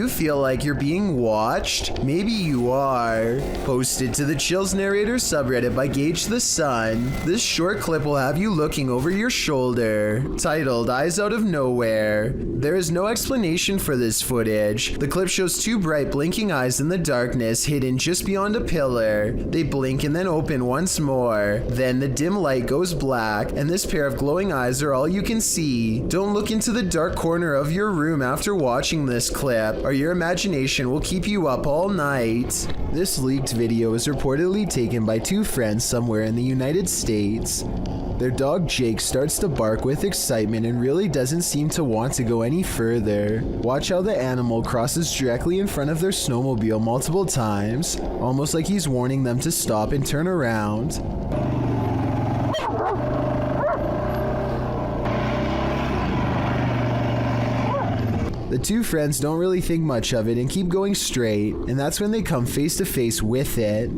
you feel like you're being watched? Maybe you are. Posted to the Chills Narrator subreddit by Gage the Sun, this short clip will have you looking over your shoulder. Titled Eyes Out of Nowhere. There is no explanation for this footage. The clip shows two bright blinking eyes in the darkness hidden just beyond a pillar. They blink and then open once more. Then the dim light goes black and this pair of glowing eyes are all you can see. Don't look into the dark corner of your room after watching this clip, or your imagination will keep you up all night. This leaked video is reportedly taken by two friends somewhere in the United States. Their dog Jake starts to bark with excitement and really doesn't seem to want to go any further. Watch how the animal crosses directly in front of their snowmobile multiple times, almost like he's warning them to stop and turn around. The two friends don't really think much of it and keep going straight, and that's when they come face to face with it.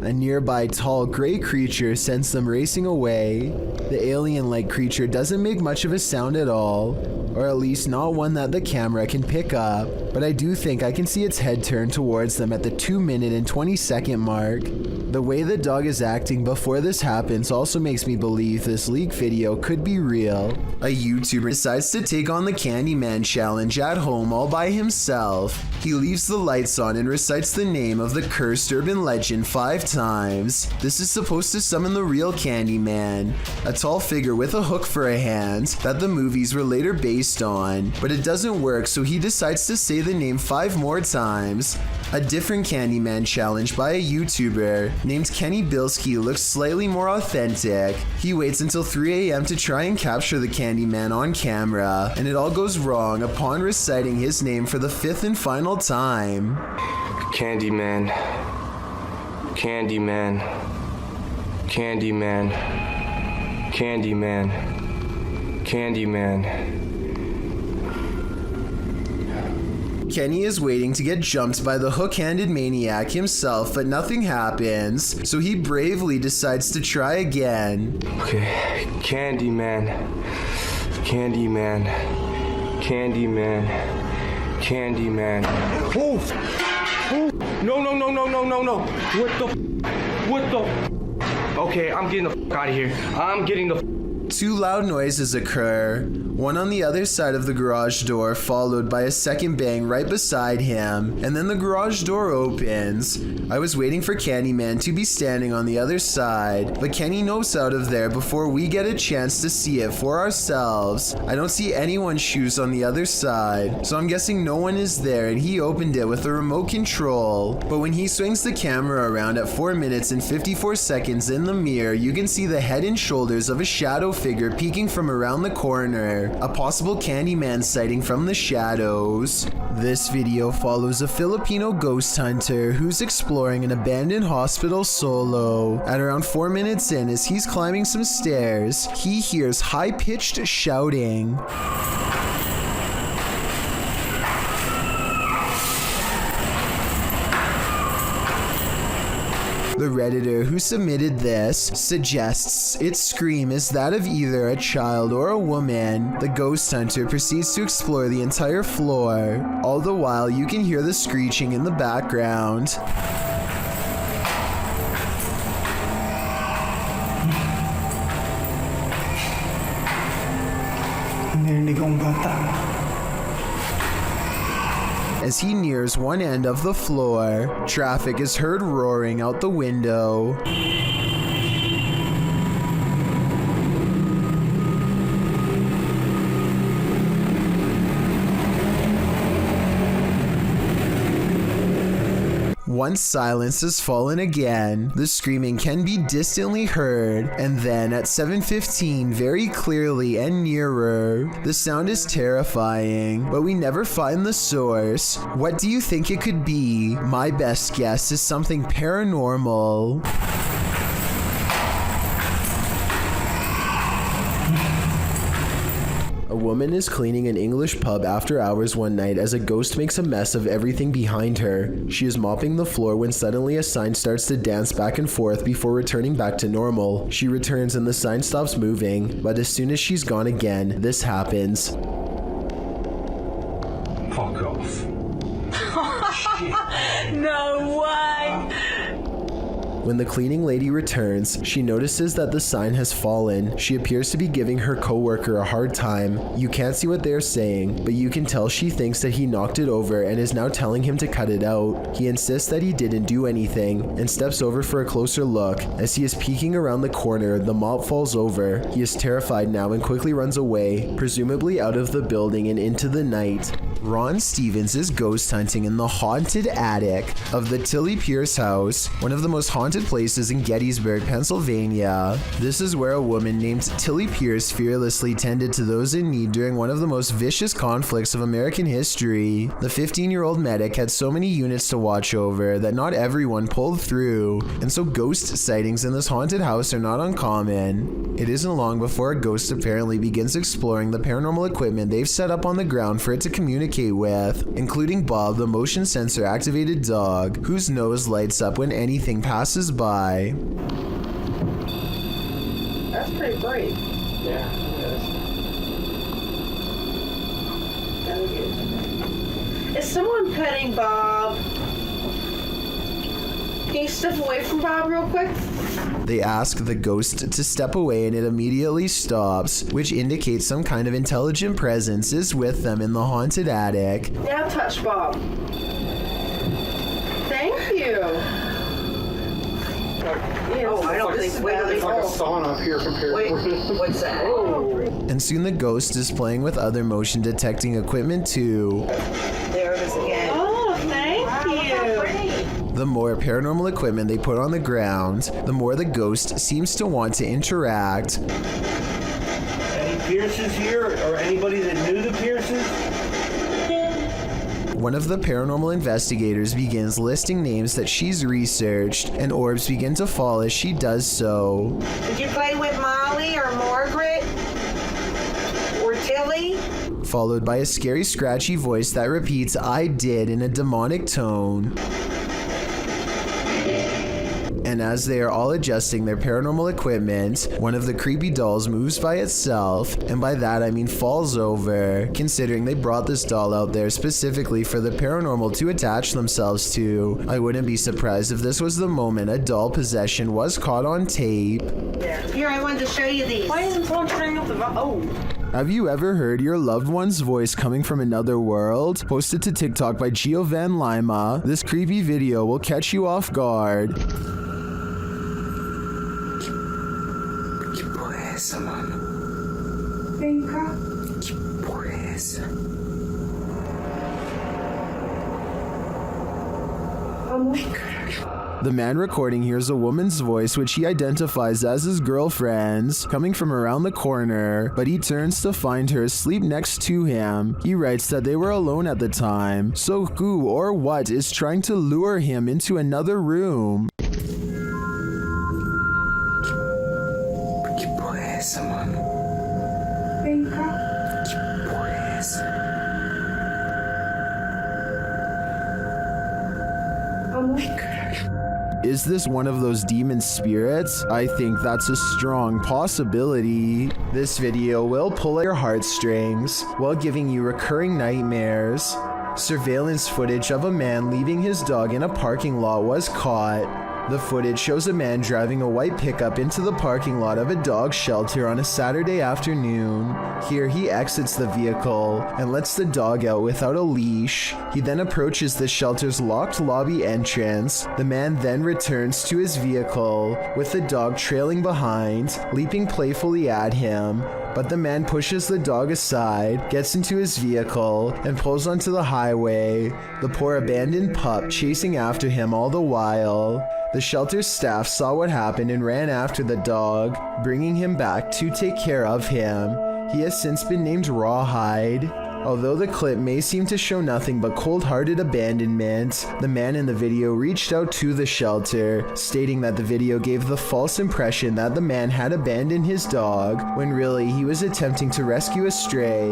A nearby tall gray creature sends them racing away. The alien-like creature doesn't make much of a sound at all, or at least not one that the camera can pick up, but I do think I can see its head turn towards them at the 2-minute and 20-second mark. The way the dog is acting before this happens also makes me believe this leak video could be real. A YouTuber decides to take on the Candyman challenge at home all by himself. He leaves the lights on and recites the name of the cursed urban legend 5 times. This is supposed to summon the real Candyman, a tall figure with a hook for a hand that the movies were later based on, but it doesn't work, so he decides to say the name 5 more times. A different Candyman challenge by a YouTuber named Kenny Bilski looks slightly more authentic. He waits until 3 a.m. to try and capture the Candyman on camera, and it all goes wrong upon reciting his name for the 5th and final time. Candyman. Candyman. Candyman. Candyman. Candyman. Kenny is waiting to get jumped by the hook-handed maniac himself, but nothing happens, so he bravely decides to try again. Okay, Candyman. Candyman. Candyman. Candyman. Oh! Oh! No, no, no, no, no, no, no. What the? Okay, I'm getting the out of here. I'm getting the 2 loud noises occur, one on the other side of the garage door followed by a second bang right beside him, and then the garage door opens. I was waiting for Candyman to be standing on the other side, but Kenny notes out of there before we get a chance to see it for ourselves. I don't see anyone's shoes on the other side, so I'm guessing no one is there and he opened it with a remote control. But when he swings the camera around at 4 minutes and 54 seconds in the mirror, you can see the head and shoulders of a shadow figure peeking from around the corner, a possible Candyman sighting from the shadows. This video follows a Filipino ghost hunter who's exploring an abandoned hospital solo. At around 4 minutes in, as he's climbing some stairs, he hears high-pitched shouting. The Redditor who submitted this suggests its scream is that of either a child or a woman. The ghost hunter proceeds to explore the entire floor. All the while, you can hear the screeching in the background. As he nears one end of the floor, traffic is heard roaring out the window. Once silence has fallen again, the screaming can be distantly heard, and then at 7:15 very clearly and nearer. The sound is terrifying, but we never find the source. What do you think it could be? My best guess is something paranormal. A woman is cleaning an English pub after hours one night as a ghost makes a mess of everything behind her. She is mopping the floor when suddenly a sign starts to dance back and forth before returning back to normal. She returns and the sign stops moving, but as soon as she's gone again, this happens. Fuck off. No way! When the cleaning lady returns, she notices that the sign has fallen. She appears to be giving her coworker a hard time. You can't see what they're saying, but you can tell she thinks that he knocked it over and is now telling him to cut it out. He insists that he didn't do anything and steps over for a closer look. As he is peeking around the corner, the mop falls over. He is terrified now and quickly runs away, presumably out of the building and into the night. Ron Stevens is ghost hunting in the haunted attic of the Tilly Pierce house, one of the most haunted places in Gettysburg, Pennsylvania. This is where a woman named Tilly Pierce fearlessly tended to those in need during one of the most vicious conflicts of American history. The 15-year-old medic had so many units to watch over that not everyone pulled through, and so ghost sightings in this haunted house are not uncommon. It isn't long before a ghost apparently begins exploring the paranormal equipment they've set up on the ground for it to communicate with, including Bob, the motion sensor activated dog, whose nose lights up when anything passes by. That's pretty bright. Yeah, it is. Is someone petting Bob? Can you step away from Bob real quick? They ask the ghost to step away and it immediately stops, which indicates some kind of intelligent presence is with them in the haunted attic. Now touch Bob. Thank you. Oh, I don't think it's like a sauna up here compared to what's that? Oh. And soon the ghost is playing with other motion detecting equipment too. There it is again. Oh, thank you. The more paranormal equipment they put on the ground, the more the ghost seems to want to interact. Any Pierces here, or anybody that knew the Pierces? One of the paranormal investigators begins listing names that she's researched, and orbs begin to fall as she does so. Did you play with Molly or Margaret? Or Tilly? Followed by a scary scratchy voice that repeats "I did" in a demonic tone. And as they are all adjusting their paranormal equipment, one of the creepy dolls moves by itself, and by that I mean falls over, considering they brought this doll out there specifically for the paranormal to attach themselves to. I wouldn't be surprised if this was the moment a doll possession was caught on tape. Here, I wanted to show you these. Why isn't someone turning up the Oh. Have you ever heard your loved one's voice coming from another world? Posted to TikTok by Gio Van Lima, this creepy video will catch you off guard. The man recording hears a woman's voice which he identifies as his girlfriend's coming from around the corner, but he turns to find her asleep next to him. He writes that they were alone at the time, so who or what is trying to lure him into another room? Is this one of those demon spirits? I think that's a strong possibility. This video will pull at your heartstrings while giving you recurring nightmares. Surveillance footage of a man leaving his dog in a parking lot was caught. The footage shows a man driving a white pickup into the parking lot of a dog shelter on a Saturday afternoon. Here he exits the vehicle and lets the dog out without a leash. He then approaches the shelter's locked lobby entrance. The man then returns to his vehicle with the dog trailing behind, leaping playfully at him. But the man pushes the dog aside, gets into his vehicle, and pulls onto the highway, the poor abandoned pup chasing after him all the while. The shelter staff saw what happened and ran after the dog, bringing him back to take care of him. He has since been named Rawhide. Although the clip may seem to show nothing but cold-hearted abandonment, the man in the video reached out to the shelter, stating that the video gave the false impression that the man had abandoned his dog, when really he was attempting to rescue a stray,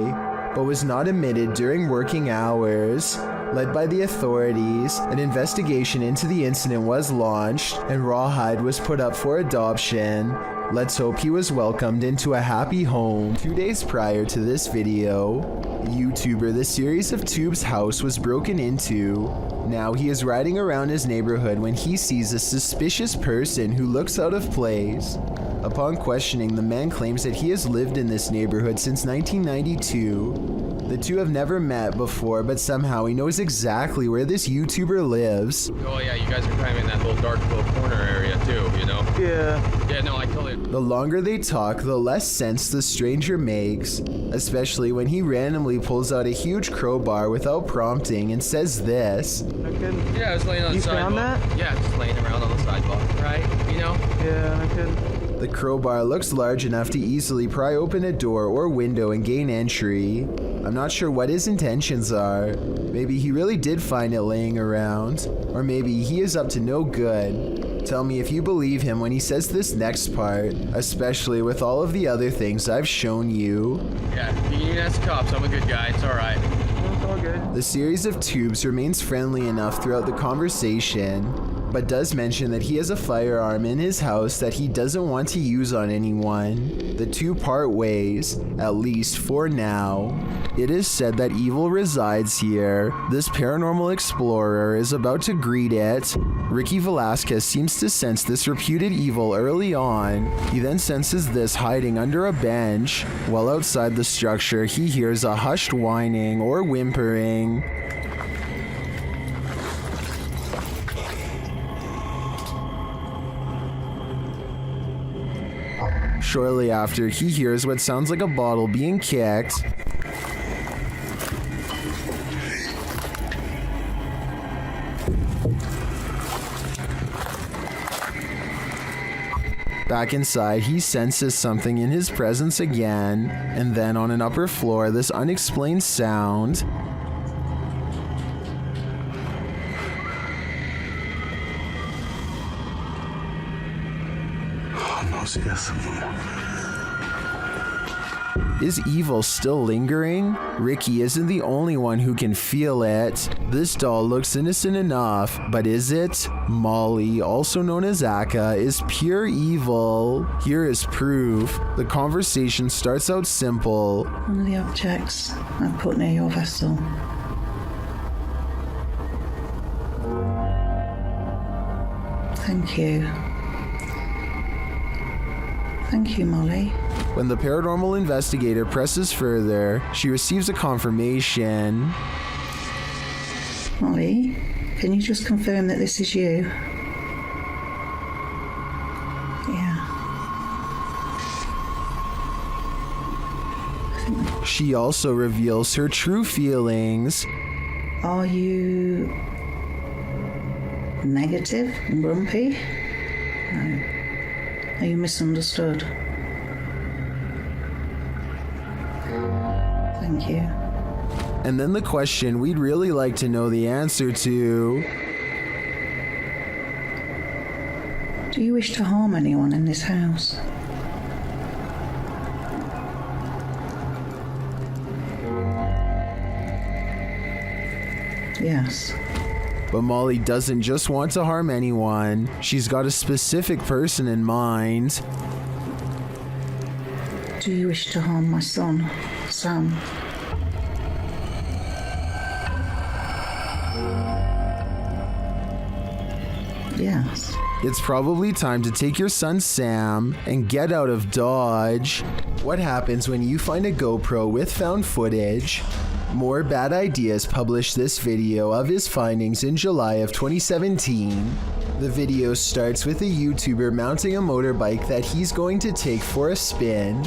but was not admitted during working hours. Led by the authorities, an investigation into the incident was launched, and Rawhide was put up for adoption. Let's hope he was welcomed into a happy home. 2 days prior to this video, YouTuber The Series of Tubes' house was broken into. Now he is riding around his neighborhood when he sees a suspicious person who looks out of place. Upon questioning, the man claims that he has lived in this neighborhood since 1992. The two have never met before, but somehow he knows exactly where this YouTuber lives. Oh yeah, you guys are kind of in that little dark little corner area too, you know? Yeah, no, I totally... The longer they talk, the less sense the stranger makes, especially when he randomly pulls out a huge crowbar without prompting and says this. Yeah, I was laying on the sidewalk. You found that? Yeah, just laying around on the sidewalk, right? You know? Yeah, I could. The crowbar looks large enough to easily pry open a door or window and gain entry. I'm not sure what his intentions are. Maybe he really did find it laying around, or maybe he is up to no good. Tell me if you believe him when he says this next part, especially with all of the other things I've shown you. Yeah, you can ask the cops, I'm a good guy, it's alright. It's all good. The Series of Tubes remains friendly enough throughout the conversation, but does mention that he has a firearm in his house that he doesn't want to use on anyone. The two part ways, at least for now. It is said that evil resides here. This paranormal explorer is about to greet it. Ricky Velasquez seems to sense this reputed evil early on. He then senses this hiding under a bench. While outside the structure, he hears a hushed whining or whimpering. Shortly after, he hears what sounds like a bottle being kicked. Back inside, he senses something in his presence again, and then on an upper floor, this unexplained sound. Is evil still lingering? Ricky isn't the only one who can feel it. This doll looks innocent enough, but is it? Molly, also known as Aka, is pure evil. Here is proof. The conversation starts out simple. One of the objects I put near your vessel. Thank you. Thank you, Molly. When the paranormal investigator presses further, she receives a confirmation. Molly, can you just confirm that this is you? Yeah. She also reveals her true feelings. Are you negative and grumpy? No. Are you misunderstood? Thank you. And then the question we'd really like to know the answer to. Do you wish to harm anyone in this house? Yes. But Molly doesn't just want to harm anyone. She's got a specific person in mind. Do you wish to harm my son, Sam? Yes. It's probably time to take your son Sam and get out of Dodge. What happens when you find a GoPro with found footage? More Bad Ideas published this video of his findings in July of 2017. The video starts with a YouTuber mounting a motorbike that he's going to take for a spin.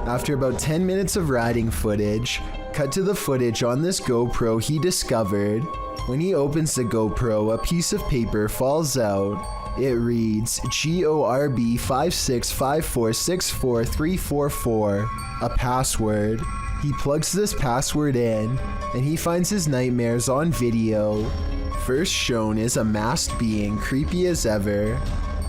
After about 10 minutes of riding footage, cut to the footage on this GoPro he discovered. When he opens the GoPro, a piece of paper falls out. It reads GORB 56546434, a password. He plugs this password in, and he finds his nightmares on video. First shown is a masked being, creepy as ever.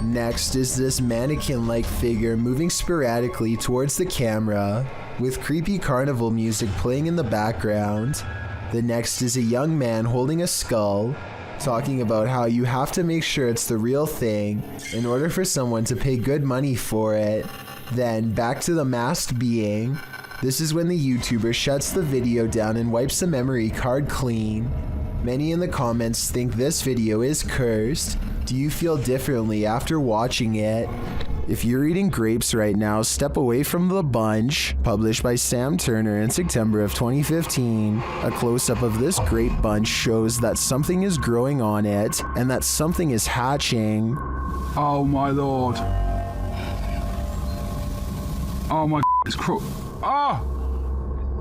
Next is this mannequin-like figure moving sporadically towards the camera, with creepy carnival music playing in the background. The next is a young man holding a skull, talking about how you have to make sure it's the real thing in order for someone to pay good money for it. Then back to the masked being. This is when the YouTuber shuts the video down and wipes the memory card clean. Many in the comments think this video is cursed. Do you feel differently after watching it? If you're eating grapes right now, step away from the bunch. Published by Sam Turner in September of 2015. A close-up of this grape bunch shows that something is growing on it and that something is hatching. Oh my lord. Oh my, it's Ah!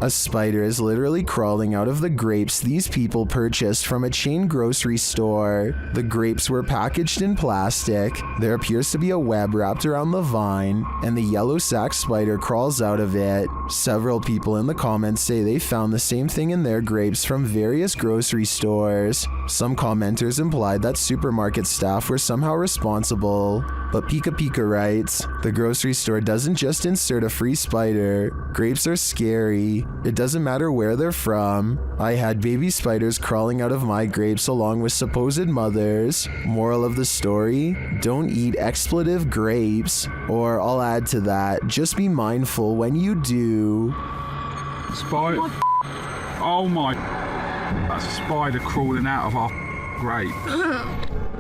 A spider is literally crawling out of the grapes these people purchased from a chain grocery store. The grapes were packaged in plastic. There appears to be a web wrapped around the vine, and the yellow sac spider crawls out of it. Several people in the comments say they found the same thing in their grapes from various grocery stores. Some commenters implied that supermarket staff were somehow responsible. But Pika Pika writes, the grocery store doesn't just insert a free spider. Grapes are scary. It doesn't matter where they're from. I had baby spiders crawling out of my grapes along with supposed mothers. Moral of the story, don't eat expletive grapes. Or I'll add to that, just be mindful when you do. Spider. Oh my. That's a spider crawling out of our grape.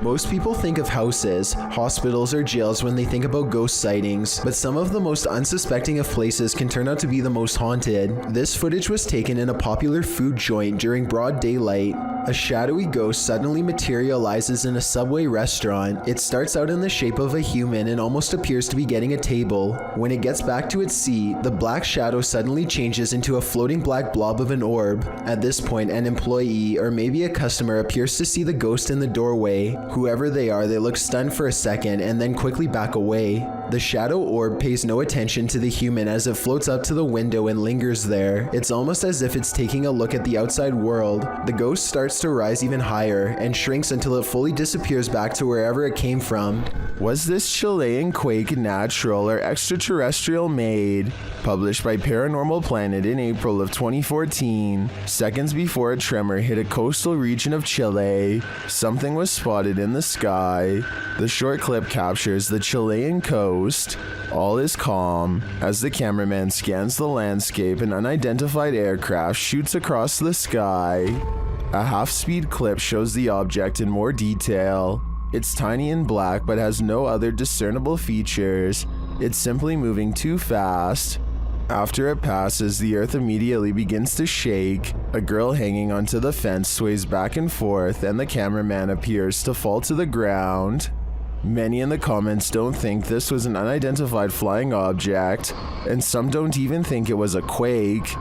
Most people think of houses, hospitals, or jails when they think about ghost sightings, but some of the most unsuspecting of places can turn out to be the most haunted. This footage was taken in a popular food joint during broad daylight. A shadowy ghost suddenly materializes in a Subway restaurant. It starts out in the shape of a human and almost appears to be getting a table. When it gets back to its seat, the black shadow suddenly changes into a floating black blob of an orb. At this point, an employee or maybe a customer appears to see the ghost in the doorway. Whoever they are, they look stunned for a second and then quickly back away. The shadow orb pays no attention to the human as it floats up to the window and lingers there. It's almost as if it's taking a look at the outside world. The ghost starts to rise even higher and shrinks until it fully disappears back to wherever it came from. Was this Chilean quake natural or extraterrestrial made? Published by Paranormal Planet in April of 2014. Seconds before a tremor hit a coastal region of Chile, something was spotted in the sky. The short clip captures the Chilean coast. All is calm. As the cameraman scans the landscape, an unidentified aircraft shoots across the sky. A half-speed clip shows the object in more detail. It's tiny and black but has no other discernible features. It's simply moving too fast. After it passes, the earth immediately begins to shake. A girl hanging onto the fence sways back and forth, and the cameraman appears to fall to the ground. Many in the comments don't think this was an unidentified flying object, and some don't even think it was a quake.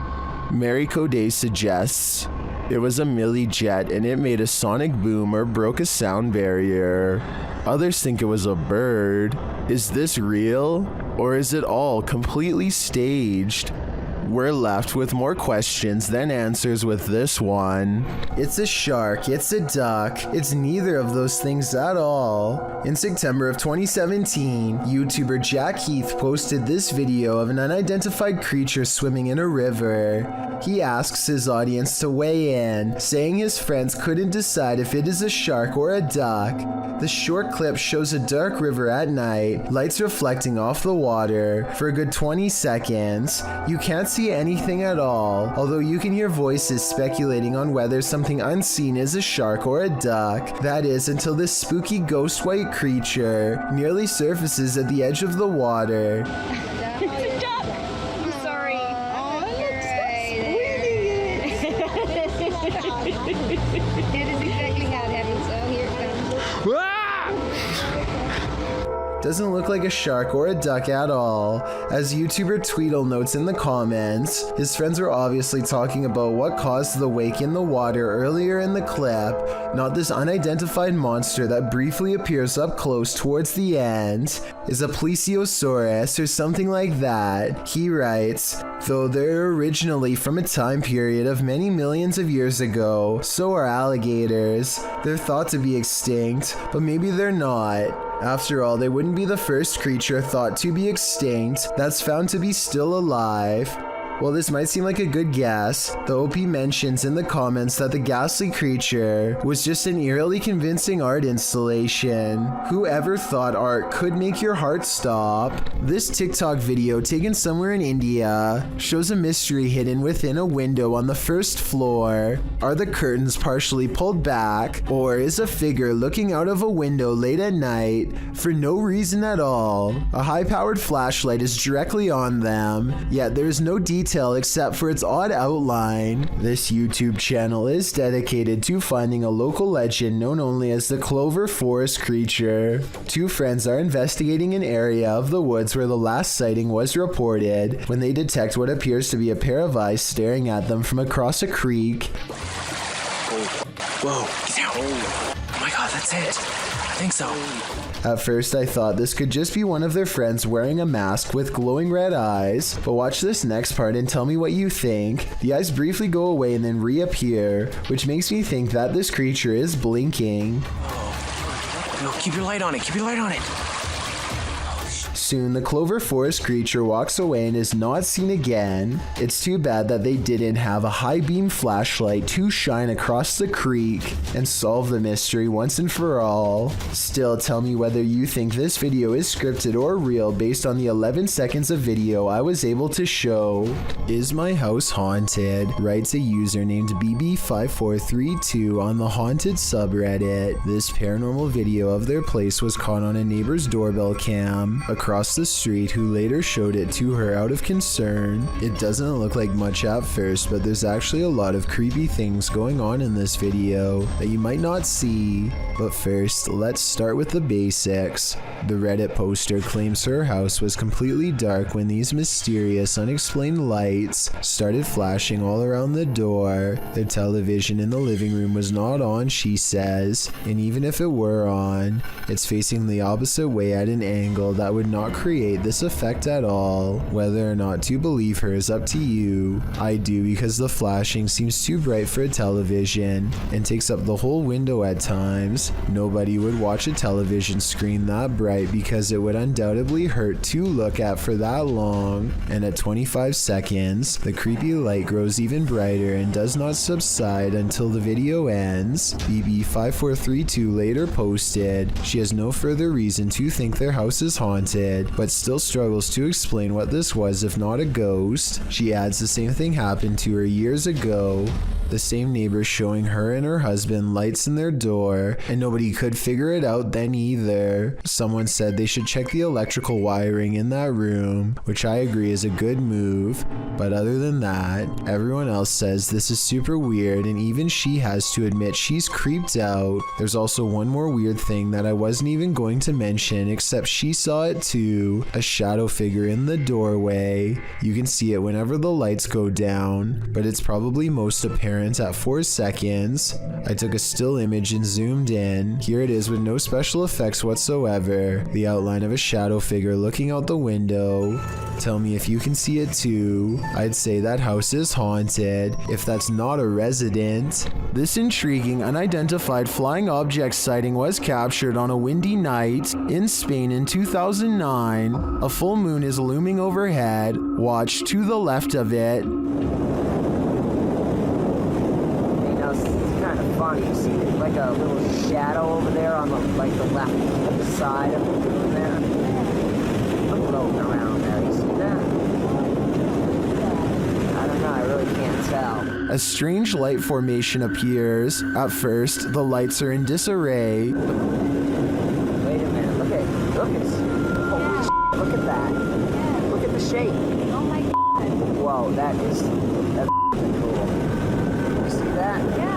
Mary Coday suggests it was a Millie jet and it made a sonic boom or broke a sound barrier. Others think it was a bird. Is this real? Or is it all completely staged? We're left with more questions than answers with this one. It's a shark, it's a duck, it's neither of those things at all. In September of 2017, YouTuber Jack Heath posted this video of an unidentified creature swimming in a river. He asks his audience to weigh in, saying his friends couldn't decide if it is a shark or a duck. The short clip shows a dark river at night, lights reflecting off the water. For a good 20 seconds, you can't see anything at all, although you can hear voices speculating on whether something unseen is a shark or a duck. That is, until this spooky ghost white creature nearly surfaces at the edge of the water. It's a duck! I'm sorry. Oh, it is exactly how it happens. So here it comes. Doesn't look like a shark or a duck at all. As YouTuber Tweedle notes in the comments, his friends were obviously talking about what caused the wake in the water earlier in the clip, not this unidentified monster that briefly appears up close towards the end. Is a plesiosaurus or something like that. He writes, though they're originally from a time period of many millions of years ago, so are alligators. They're thought to be extinct, but maybe they're not. After all, they wouldn't be the first creature thought to be extinct that's found to be still alive. While this might seem like a good guess, the OP mentions in the comments that the ghastly creature was just an eerily convincing art installation. Whoever thought art could make your heart stop? This TikTok video taken somewhere in India shows a mystery hidden within a window on the first floor. Are the curtains partially pulled back, or is a figure looking out of a window late at night for no reason at all? A high-powered flashlight is directly on them, yet there is no detail except for its odd outline. This YouTube channel is dedicated to finding a local legend known only as the Clover Forest creature. Two friends are investigating an area of the woods where the last sighting was reported when they detect what appears to be a pair of eyes staring at them from across a creek. Whoa, he's out. Oh my god, that's it. I think so. At first I thought this could just be one of their friends wearing a mask with glowing red eyes, but watch this next part and tell me what you think. The eyes briefly go away and then reappear, which makes me think that this creature is blinking. No, keep your light on it, keep your light on it. Soon, the Clover Forest creature walks away and is not seen again. It's too bad that they didn't have a high beam flashlight to shine across the creek and solve the mystery once and for all. Still, tell me whether you think this video is scripted or real based on the 11 seconds of video I was able to show. Is my house haunted? Writes a user named BB5432 on the haunted subreddit. This paranormal video of their place was caught on a neighbor's doorbell cam across the street, who later showed it to her out of concern. It doesn't look like much at first, but there's actually a lot of creepy things going on in this video that you might not see. But first, let's start with the basics. The Reddit poster claims her house was completely dark when these mysterious, unexplained lights started flashing all around the door. The television in the living room was not on, she says, and even if it were on, it's facing the opposite way at an angle that would not create this effect at all. Whether or not to believe her is up to you. I do, because the flashing seems too bright for a television and takes up the whole window at times. Nobody would watch a television screen that bright because it would undoubtedly hurt to look at for that long. And at 25 seconds, the creepy light grows even brighter and does not subside until the video ends. BB5432 later posted, she has no further reason to think their house is haunted, but still struggles to explain what this was if not a ghost. She adds the same thing happened to her years ago. The same neighbors showing her and her husband lights in their door, and nobody could figure it out then either. Someone said they should check the electrical wiring in that room, which I agree is a good move, but other than that, everyone else says this is super weird, and even she has to admit she's creeped out. There's also one more weird thing that I wasn't even going to mention, except she saw it too, a shadow figure in the doorway. You can see it whenever the lights go down, but it's probably most apparent at 4 seconds. I took a still image and zoomed in. Here it is with no special effects whatsoever. The outline of a shadow figure looking out the window. Tell me if you can see it too. I'd say that house is haunted, if that's not a resident. This intriguing unidentified flying object sighting was captured on a windy night in Spain in 2009. A full moon is looming overhead. Watch to the left of it. Funny, you see like a little shadow over there on the left side of the room there. Floating around there, you see that? I don't know, I really can't tell. A strange light formation appears. At first, the lights are in disarray. Wait a minute, look at holy shit, look at that. Look at the shape. Oh my god. Whoa, that's cool. You see that? Yeah.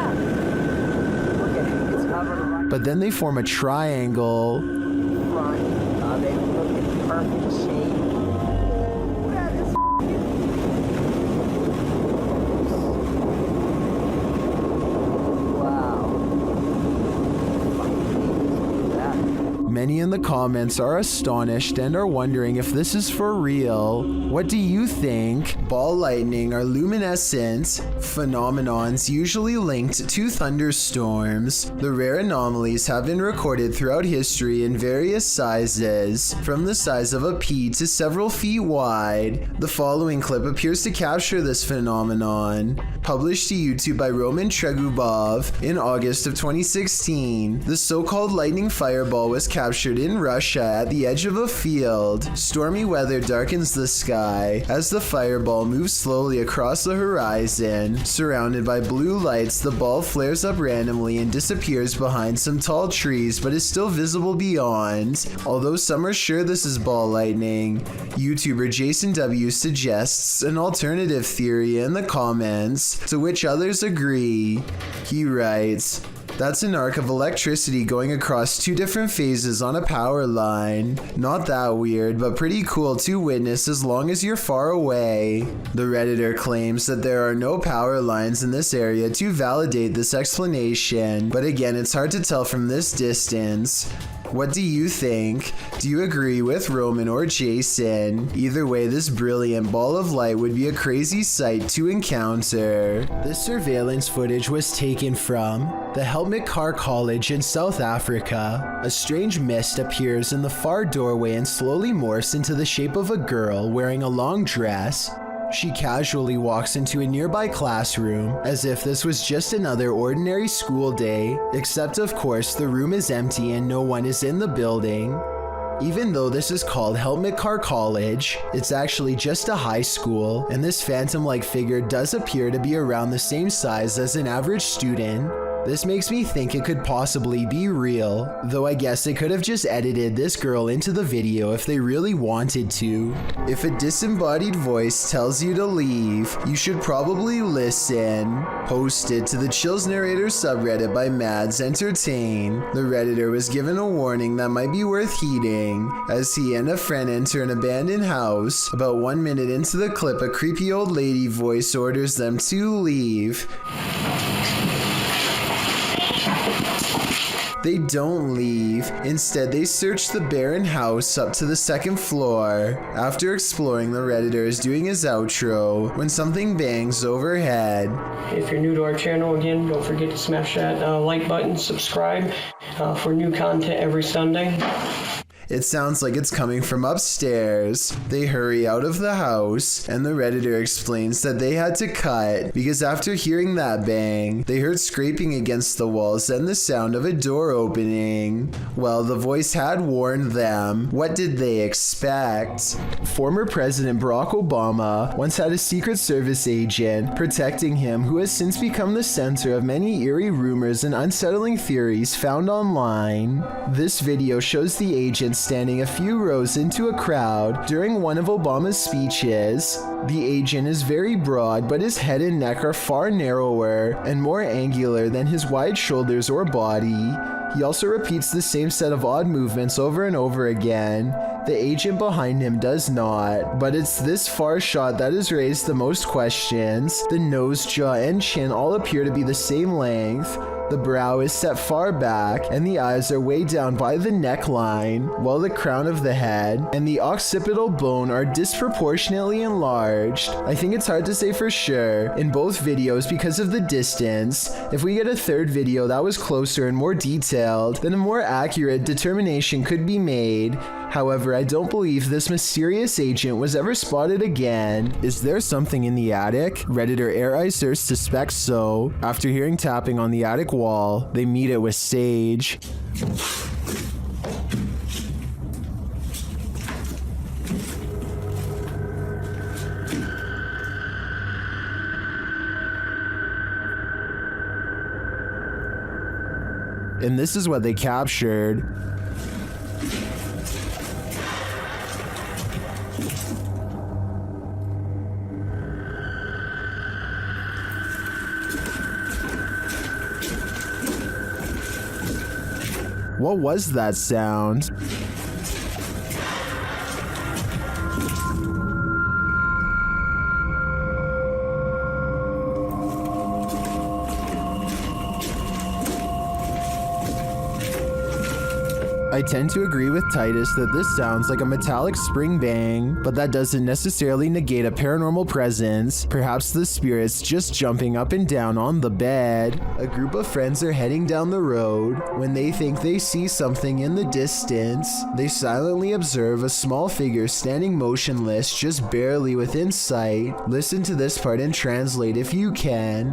But then they form a triangle. Front of it. Many in the comments are astonished and are wondering if this is for real. What do you think? Ball lightning are luminescent phenomenons usually linked to thunderstorms. The rare anomalies have been recorded throughout history in various sizes, from the size of a pea to several feet wide. The following clip appears to capture this phenomenon. Published to YouTube by Roman Tregubov in August of 2016, the so-called lightning fireball was captured in Russia at the edge of a field. Stormy weather darkens the sky as the fireball moves slowly across the horizon. Surrounded by blue lights, the ball flares up randomly and disappears behind some tall trees, but is still visible beyond. Although some are sure this is ball lightning, YouTuber Jason W suggests an alternative theory in the comments, to which others agree. He writes, "That's an arc of electricity going across two different phases on a power line. Not that weird, but pretty cool to witness as long as you're far away." The Redditor claims that there are no power lines in this area to validate this explanation, but again, it's hard to tell from this distance. What do you think? Do you agree with Roman or Jason? Either way, this brilliant ball of light would be a crazy sight to encounter. This surveillance footage was taken from the Helmet Car College in South Africa. A strange mist appears in the far doorway and slowly morphs into the shape of a girl wearing a long dress. She casually walks into a nearby classroom, as if this was just another ordinary school day, except of course the room is empty and no one is in the building. Even though this is called Helmet Car College, it's actually just a high school, and this phantom-like figure does appear to be around the same size as an average student. This makes me think it could possibly be real, though I guess they could have just edited this girl into the video if they really wanted to. If a disembodied voice tells you to leave, you should probably listen. Posted to the Chills Narrator subreddit by Mads Entertain, the Redditor was given a warning that might be worth heeding, as he and a friend enter an abandoned house. About 1 minute into the clip, a creepy old lady voice orders them to leave. They don't leave. Instead, they search the barren house up to the second floor. After exploring, the Redditor is doing his outro when something bangs overhead. If you're new to our channel, again, don't forget to smash that like button, subscribe for new content every Sunday. It sounds like it's coming from upstairs. They hurry out of the house, and the Redditor explains that they had to cut because after hearing that bang, they heard scraping against the walls and the sound of a door opening. Well, the voice had warned them. What did they expect? Former President Barack Obama once had a Secret Service agent protecting him who has since become the center of many eerie rumors and unsettling theories found online. This video shows the agent standing a few rows into a crowd during one of Obama's speeches. The agent is very broad, but his head and neck are far narrower and more angular than his wide shoulders or body. He also repeats the same set of odd movements over and over again. The agent behind him does not, but it's this far shot that has raised the most questions. The nose, jaw, and chin all appear to be the same length. The brow is set far back, and the eyes are way down by the neckline, while the crown of the head and the occipital bone are disproportionately enlarged. I think it's hard to say for sure in both videos because of the distance. If we get a third video that was closer and more detailed, then a more accurate determination could be made. However, I don't believe this mysterious agent was ever spotted again. Is there something in the attic? Redditor Air Icer suspects so. After hearing tapping on the attic wall, they meet it with Sage. And this is what they captured. What was that sound? I tend to agree with Titus that this sounds like a metallic spring bang, but that doesn't necessarily negate a paranormal presence. Perhaps the spirit's just jumping up and down on the bed. A group of friends are heading down the road. When they think they see something in the distance, they silently observe a small figure standing motionless, just barely within sight. Listen to this part and translate if you can.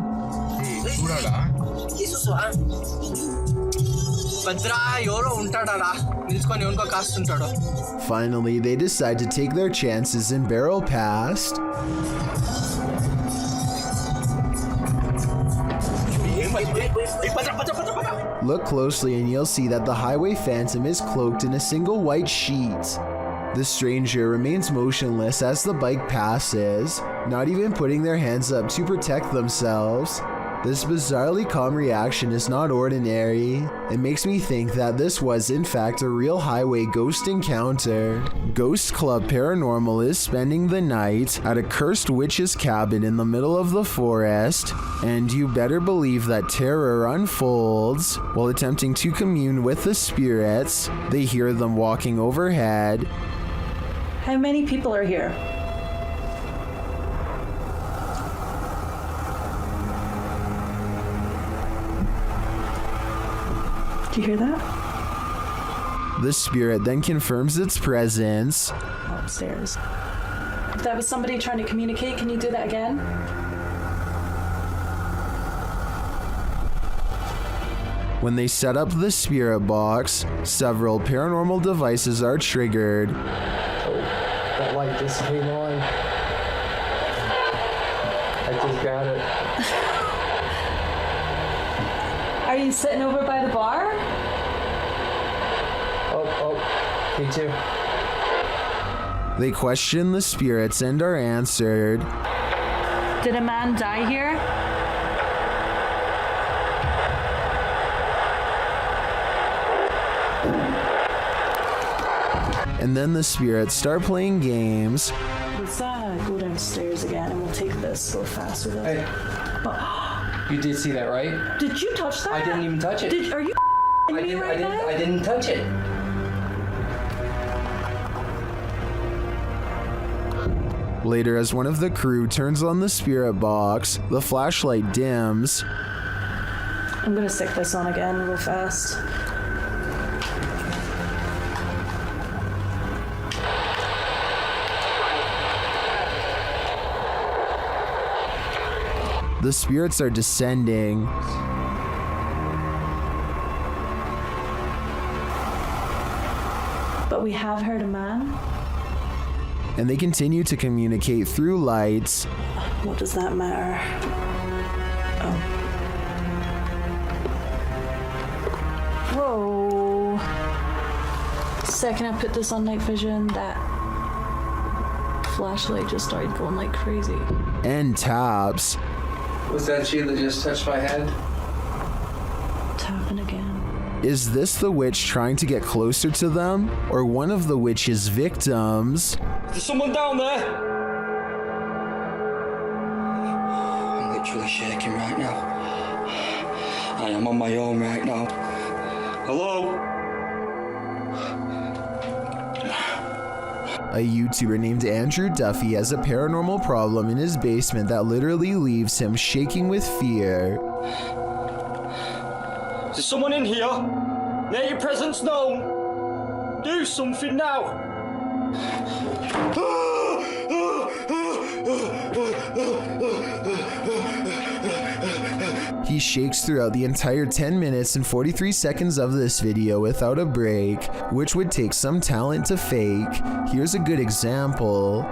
Finally, they decide to take their chances and barrel past. Look closely and you'll see that the highway phantom is cloaked in a single white sheet. The stranger remains motionless as the bike passes, not even putting their hands up to protect themselves. This bizarrely calm reaction is not ordinary. It makes me think that this was in fact a real highway ghost encounter. Ghost Club Paranormal is spending the night at a cursed witch's cabin in the middle of the forest, and you better believe that terror unfolds. While attempting to commune with the spirits, they hear them walking overhead. How many people are here? Do you hear that? The spirit then confirms its presence. Upstairs. That was somebody trying to communicate. Can you do that again? When they set up the spirit box, several paranormal devices are triggered. Oh, that light just came on. I just got it. Are you sitting over by the bar? Oh, me too. They question the spirits and are answered. Did a man die here? And then the spirits start playing games. Let's go downstairs again and we'll take this a little faster. Hey. You did see that, right? Did you touch that? I didn't even touch it. Are you me right now? I didn't touch it. Later, as one of the crew turns on the spirit box, the flashlight dims. I'm gonna stick this on again real fast. The spirits are descending. But we have heard a man. And they continue to communicate through lights. What does that matter? Oh. Whoa. Second I put this on night vision, that flashlight just started going like crazy. And taps. Was that you that just touched my head? Tapping again. Is this the witch trying to get closer to them? Or one of the witch's victims? There's someone down there! I'm literally shaking right now. I am on my own right now. Hello? A YouTuber named Andrew Duppy has a paranormal problem in his basement that literally leaves him shaking with fear. Is there someone in here? Make your presence known! Do something now! He shakes throughout the entire 10 minutes and 43 seconds of this video without a break, which would take some talent to fake. Here's a good example.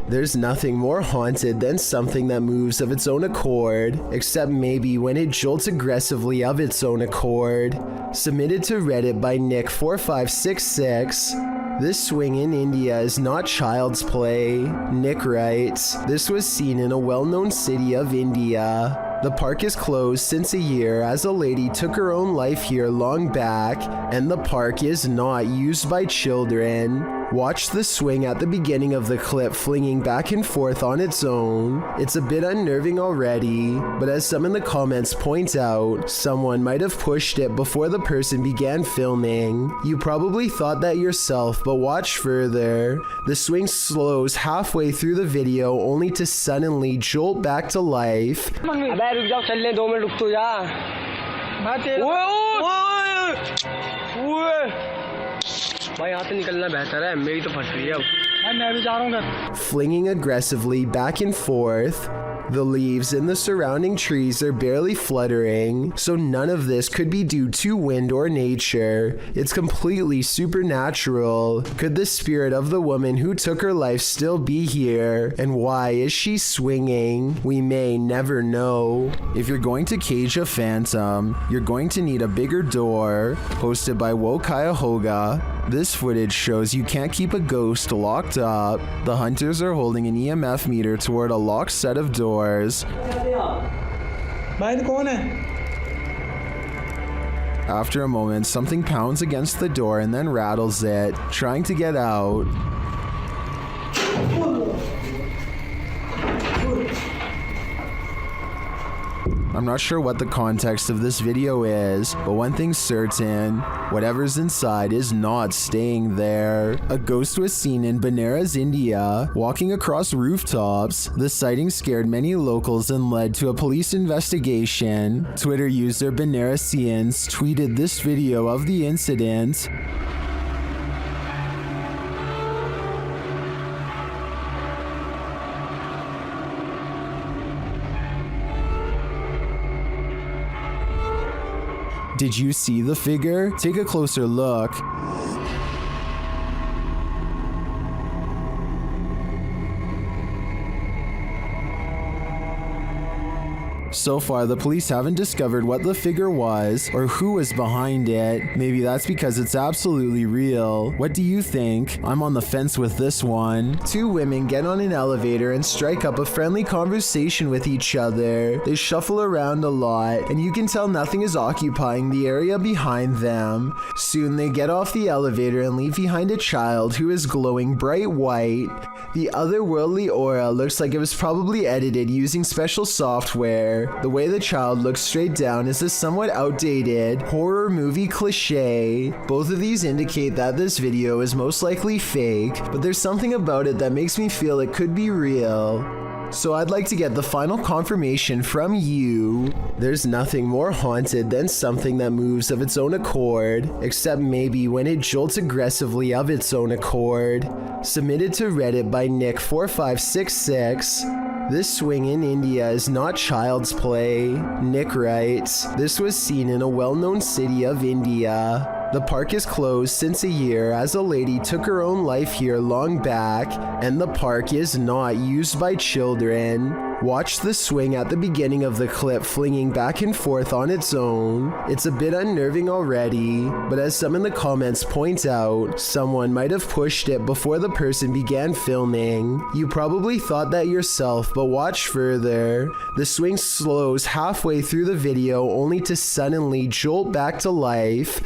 There's nothing more haunted than something that moves of its own accord, except maybe when it jolts aggressively of its own accord. Submitted to Reddit by Nick4566. This swing in India is not child's play. Nick writes, this was seen in a well-known city of India. The park is closed since a year as a lady took her own life here long back, and the park is not used by children. Watch the swing at the beginning of the clip flinging back and forth on its own. It's a bit unnerving already, but as some in the comments point out, someone might have pushed it before the person began filming. You probably thought that yourself, but watch further. The swing slows halfway through the video only to suddenly jolt back to life. Flinging aggressively back and forth. The leaves in the surrounding trees are barely fluttering, so none of this could be due to wind or nature. It's completely supernatural. Could the spirit of the woman who took her life still be here? And why is she swinging? We may never know. If you're going to cage a phantom, you're going to need a bigger door. Posted by Wo Cuyahoga. This footage shows you can't keep a ghost locked up. The hunters are holding an EMF meter toward a locked set of doors. After a moment, something pounds against the door and then rattles it, trying to get out. I'm not sure what the context of this video is, but one thing's certain, whatever's inside is not staying there. A ghost was seen in Banaras, India, walking across rooftops. The sighting scared many locals and led to a police investigation. Twitter user Banarasians tweeted this video of the incident. Did you see the figure? Take a closer look. So far, the police haven't discovered what the figure was or who was behind it. Maybe that's because it's absolutely real. What do you think? I'm on the fence with this one. Two women get on an elevator and strike up a friendly conversation with each other. They shuffle around a lot, and you can tell nothing is occupying the area behind them. Soon they get off the elevator and leave behind a child who is glowing bright white. The otherworldly aura looks like it was probably edited using special software. The way the child looks straight down is a somewhat outdated horror movie cliche. Both of these indicate that this video is most likely fake, but there's something about it that makes me feel it could be real. So I'd like to get the final confirmation from you. There's nothing more haunted than something that moves of its own accord, except maybe when it jolts aggressively of its own accord. Submitted to Reddit by Nick4566. This swing in India is not child's play. Nick writes, this was seen in a well-known city of India. The park is closed since a year as a lady took her own life here long back, and the park is not used by children. Watch the swing at the beginning of the clip flinging back and forth on its own. It's a bit unnerving already, but as some in the comments point out, someone might have pushed it before the person began filming. You probably thought that yourself, but watch further. The swing slows halfway through the video only to suddenly jolt back to life.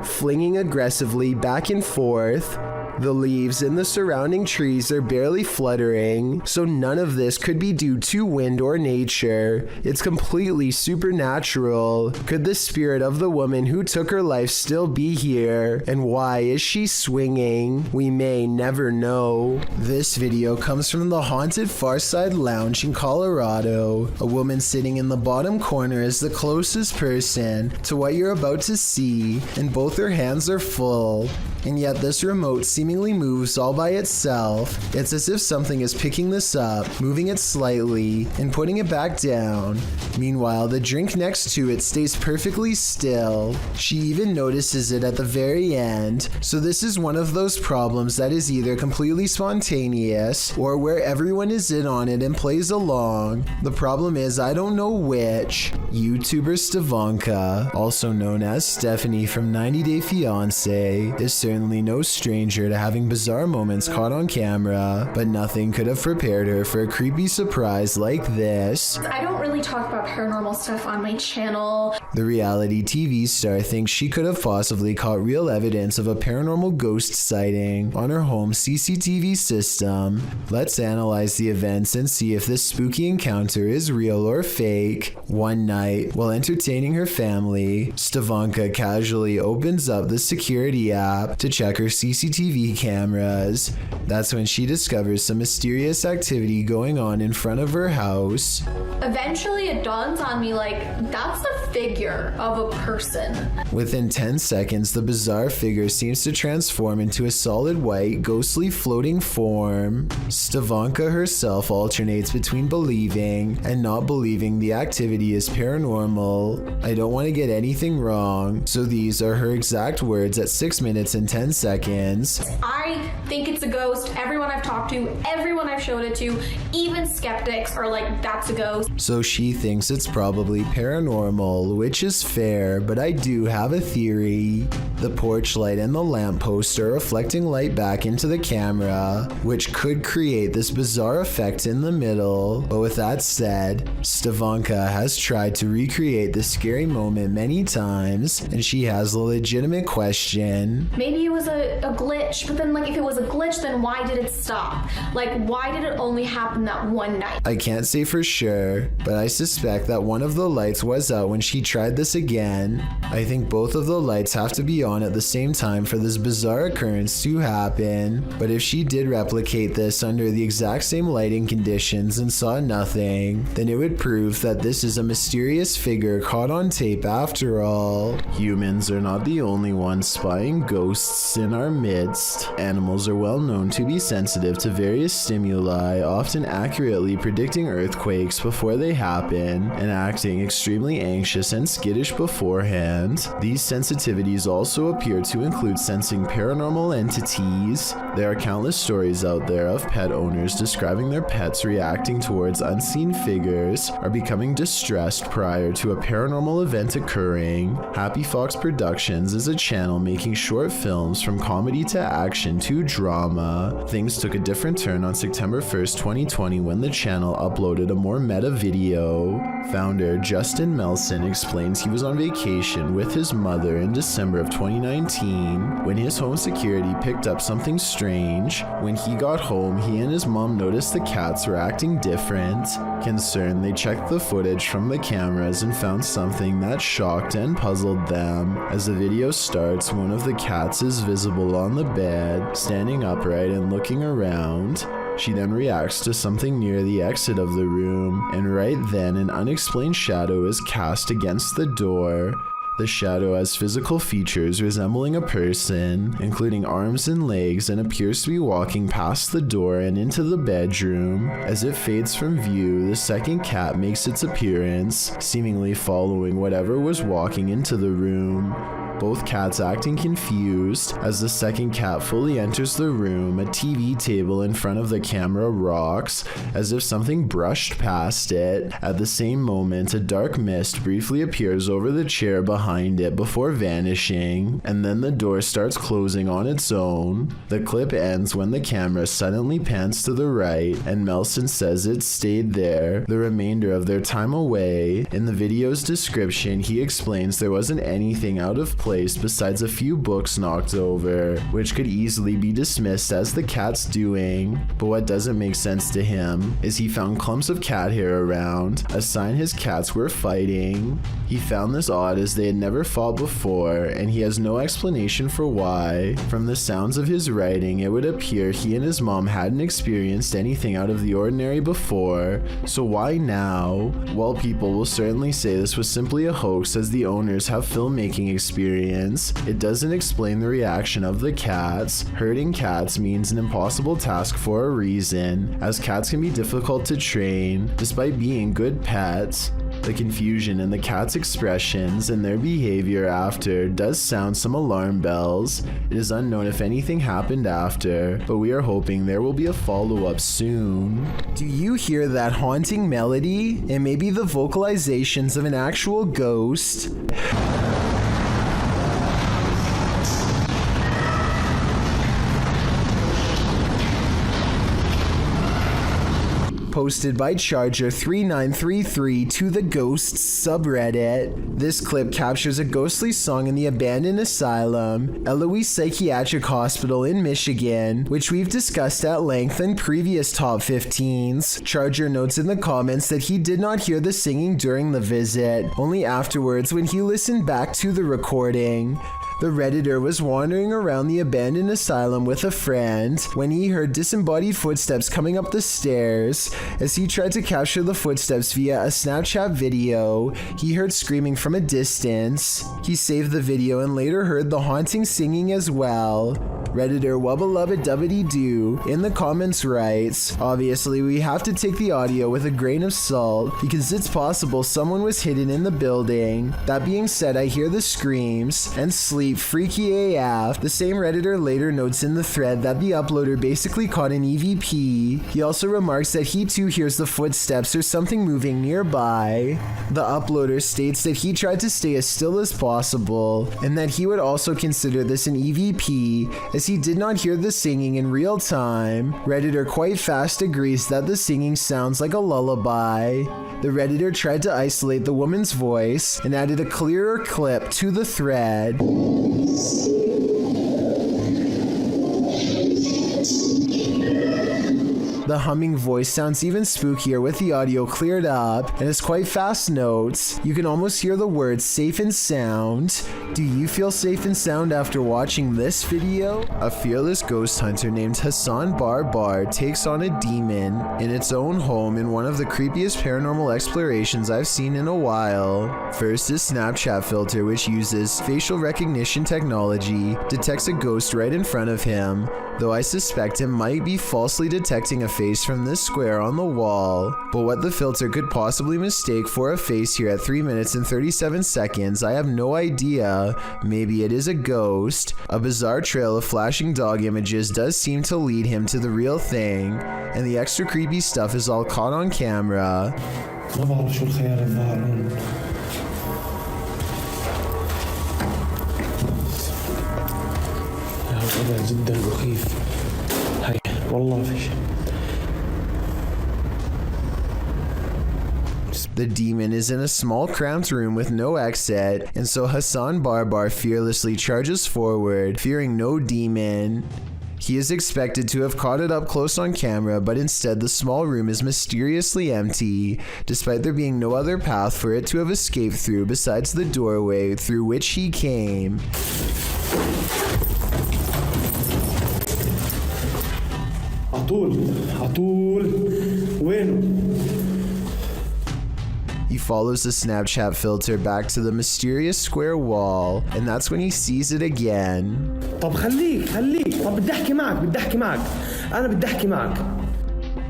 Flinging aggressively back and forth. The leaves in the surrounding trees are barely fluttering, so none of this could be due to wind or nature. It's completely supernatural. Could the spirit of the woman who took her life still be here? And why is she swinging? We may never know. This video comes from the haunted Farside Lounge in Colorado. A woman sitting in the bottom corner is the closest person to what you're about to see, and both her hands are full. and yet this remote seemingly moves all by itself. It's as if something is picking this up, moving it slightly, and putting it back down. Meanwhile, the drink next to it stays perfectly still. She even notices it at the very end, so this is one of those problems that is either completely spontaneous or where everyone is in on it and plays along. The problem is I don't know which. YouTuber Stivonka, also known as Stephanie from 90 Day Fiancé, is certainly no stranger to having bizarre moments caught on camera, but nothing could have prepared her for a creepy surprise like this. I don't really talk about paranormal stuff on my channel. The reality TV star thinks she could have possibly caught real evidence of a paranormal ghost sighting on her home CCTV system. Let's analyze the events and see if this spooky encounter is real or fake. One night, while entertaining her family, Stivonka casually opens up the security app to check her CCTV cameras. That's when she discovers some mysterious activity going on in front of her house. Eventually it dawns on me, like, that's the figure of a person. Within 10 seconds, the bizarre figure seems to transform into a solid white, ghostly floating form. Stivonka herself alternates between believing and not believing the activity is paranormal. I don't want to get anything wrong, so these are her exact words at 6 minutes and 10 seconds. I think it's a ghost. Everyone I've talked to, everyone I've showed it to, even skeptics are like, that's a ghost. So she thinks it's probably paranormal, which is fair, but I do have a theory. The porch light and the lamppost are reflecting light back into the camera, which could create this bizarre effect in the middle. But with that said, Stivonka has tried to recreate this scary moment many times, and she has a legitimate question. Maybe it was a glitch, but then, like, if it was a glitch, then why did it stop? Like, why did it only happen that one night? I can't say for sure, but I suspect that one of the lights was out when she tried this again. I think both of the lights have to be on at the same time for this bizarre occurrence to happen. But if she did replicate this under the exact same lighting conditions and saw nothing, then it would prove that this is a mysterious figure caught on tape after all. Humans are not the only ones spying ghosts in our midst. Animals are well known to be sensitive to various stimuli, often accurately predicting earthquakes before they happen and acting extremely anxious and skittish beforehand. These sensitivities also appear to include sensing paranormal entities. There are countless stories out there of pet owners describing their pets reacting towards unseen figures or becoming distressed prior to a paranormal event occurring. Happy Fox Productions is a channel making short films from comedy to action to drama. Things took a different turn on September 1st, 2020 when the channel uploaded a more meta video. Founder Justin Melson explains he was on vacation with his mother in December of 2019 when his home security picked up something strange. When he got home, he and his mom noticed the cats were acting different. Concerned, they checked the footage from the cameras and found something that shocked and puzzled them. As the video starts, one of the cats is visible on the bed, standing upright and looking around. She then reacts to something near the exit of the room, and right then an unexplained shadow is cast against the door. The shadow has physical features resembling a person, including arms and legs, and appears to be walking past the door and into the bedroom. As it fades from view, the second cat makes its appearance, seemingly following whatever was walking into the room. Both cats acting confused. As the second cat fully enters the room, a TV table in front of the camera rocks, as if something brushed past it. At the same moment, a dark mist briefly appears over the chair behind it before vanishing, and then the door starts closing on its own. The clip ends when the camera suddenly pans to the right, and Melson says it stayed there the remainder of their time away. In the video's description, he explains there wasn't anything out of place besides a few books knocked over, which could easily be dismissed as the cat's doing. But what doesn't make sense to him is he found clumps of cat hair around, a sign his cats were fighting. He found this odd as they had never fought before, and he has no explanation for why. From the sounds of his writing, it would appear he and his mom hadn't experienced anything out of the ordinary before, so why now? Well, people will certainly say this was simply a hoax, as the owners have filmmaking experience experience. It doesn't explain the reaction of the cats. Herding cats means an impossible task for a reason, as cats can be difficult to train, despite being good pets. The confusion in the cat's expressions and their behavior after does sound some alarm bells. It is unknown if anything happened after, but we are hoping there will be a follow-up soon. Do you hear that haunting melody? It may be the vocalizations of an actual ghost. Posted by Charger3933 to the Ghosts subreddit. This clip captures a ghostly song in the abandoned Asylum, Eloise Psychiatric Hospital in Michigan, which we've discussed at length in previous top 15s. Charger notes in the comments that he did not hear the singing during the visit, only afterwards when he listened back to the recording. The Redditor was wandering around the abandoned asylum with a friend when he heard disembodied footsteps coming up the stairs. As he tried to capture the footsteps via a Snapchat video, he heard screaming from a distance. He saved the video and later heard the haunting singing as well. Redditor Wubbelubbit Dubbity Doo in the comments writes, "Obviously we have to take the audio with a grain of salt because it's possible someone was hidden in the building. That being said, I hear the screams and sleep freaky AF." The same Redditor later notes in the thread that the uploader basically caught an EVP. He also remarks that he too hears the footsteps or something moving nearby. The uploader states that he tried to stay as still as possible and that he would also consider this an EVP as he did not hear the singing in real time. Redditor quite fast agrees that the singing sounds like a lullaby. The Redditor tried to isolate the woman's voice and added a clearer clip to the thread. The humming voice sounds even spookier with the audio cleared up, and as quite fast notes, you can almost hear the words safe and sound. Do you feel safe and sound after watching this video? A fearless ghost hunter named Hassan Barbar takes on a demon in its own home in one of the creepiest paranormal explorations I've seen in a while. First, his Snapchat filter, which uses facial recognition technology, detects a ghost right in front of him, though I suspect it might be falsely detecting a face from this square on the wall. But what the filter could possibly mistake for a face here at 3 minutes and 37 seconds, I have no idea. Maybe it is a ghost. A bizarre trail of flashing dog images does seem to lead him to the real thing, and the extra creepy stuff is all caught on camera. جدا مخيف هاي والله فيش. The demon is in a small cramped room with no exit, and so Hassan Barbar fearlessly charges forward, fearing no demon. He is expected to have caught it up close on camera, but instead the small room is mysteriously empty, despite there being no other path for it to have escaped through besides the doorway through which he came. عطول وينه؟ He follows the Snapchat filter back to the mysterious square wall, and that's when he sees it again. طب خليك طب بدي احكي معك انا بدي احكي معك.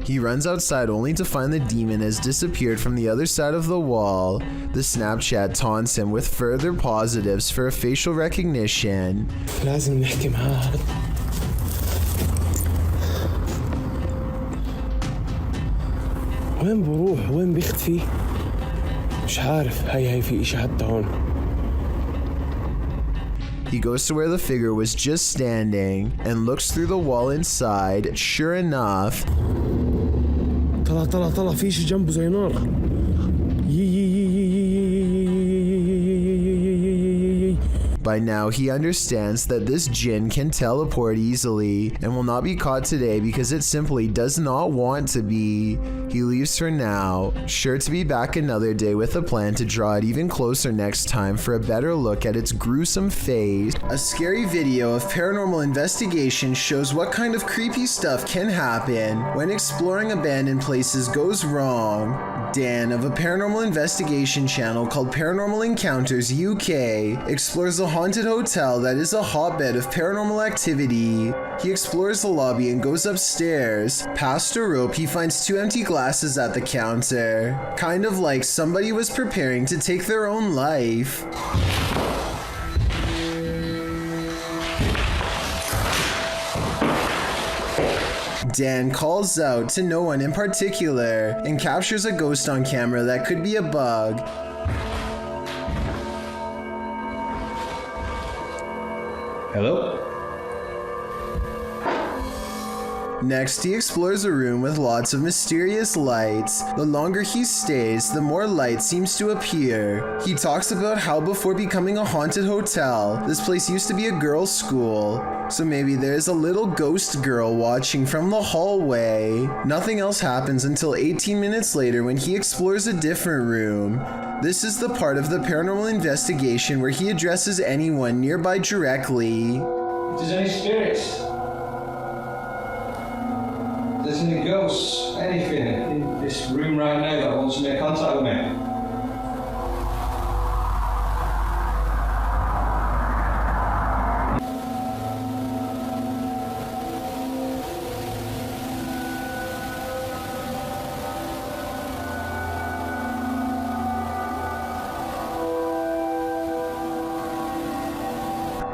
He runs outside only to find the demon has disappeared from the other side of the wall. The Snapchat taunts him with further positives for a facial recognition. لازم نحكي معاه. وين بروح وين بيختفي مش عارف. هاي في إشي حتى هون. He goes to where the figure was just standing and looks through the wall inside. Sure enough, طلع في إشي جنبه زي نار. By now, he understands that this jinn can teleport easily and will not be caught today because it simply does not want to be. He leaves for now, sure to be back another day with a plan to draw it even closer next time for a better look at its gruesome face. A scary video of paranormal investigation shows what kind of creepy stuff can happen when exploring abandoned places goes wrong. Dan of a paranormal investigation channel called Paranormal Encounters UK explores the haunted hotel that is a hotbed of paranormal activity. He explores the lobby and goes upstairs. Past a rope, he finds 2 empty glasses at the counter. Kind of like somebody was preparing to take their own life. Dan calls out to no one in particular and captures a ghost on camera that could be a bug. Hello? Next, he explores a room with lots of mysterious lights. The longer he stays, the more light seems to appear. He talks about how before becoming a haunted hotel, this place used to be a girls' school. So maybe there's a little ghost girl watching from the hallway. Nothing else happens until 18 minutes later when he explores a different room. This is the part of the paranormal investigation where he addresses anyone nearby directly. If there's any spirits, if there's any ghosts, anything in this room right now that wants to make contact with me,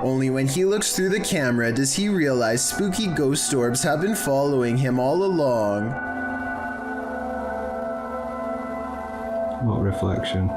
Only when he looks through the camera does he realize spooky ghost orbs have been following him all along. What reflection?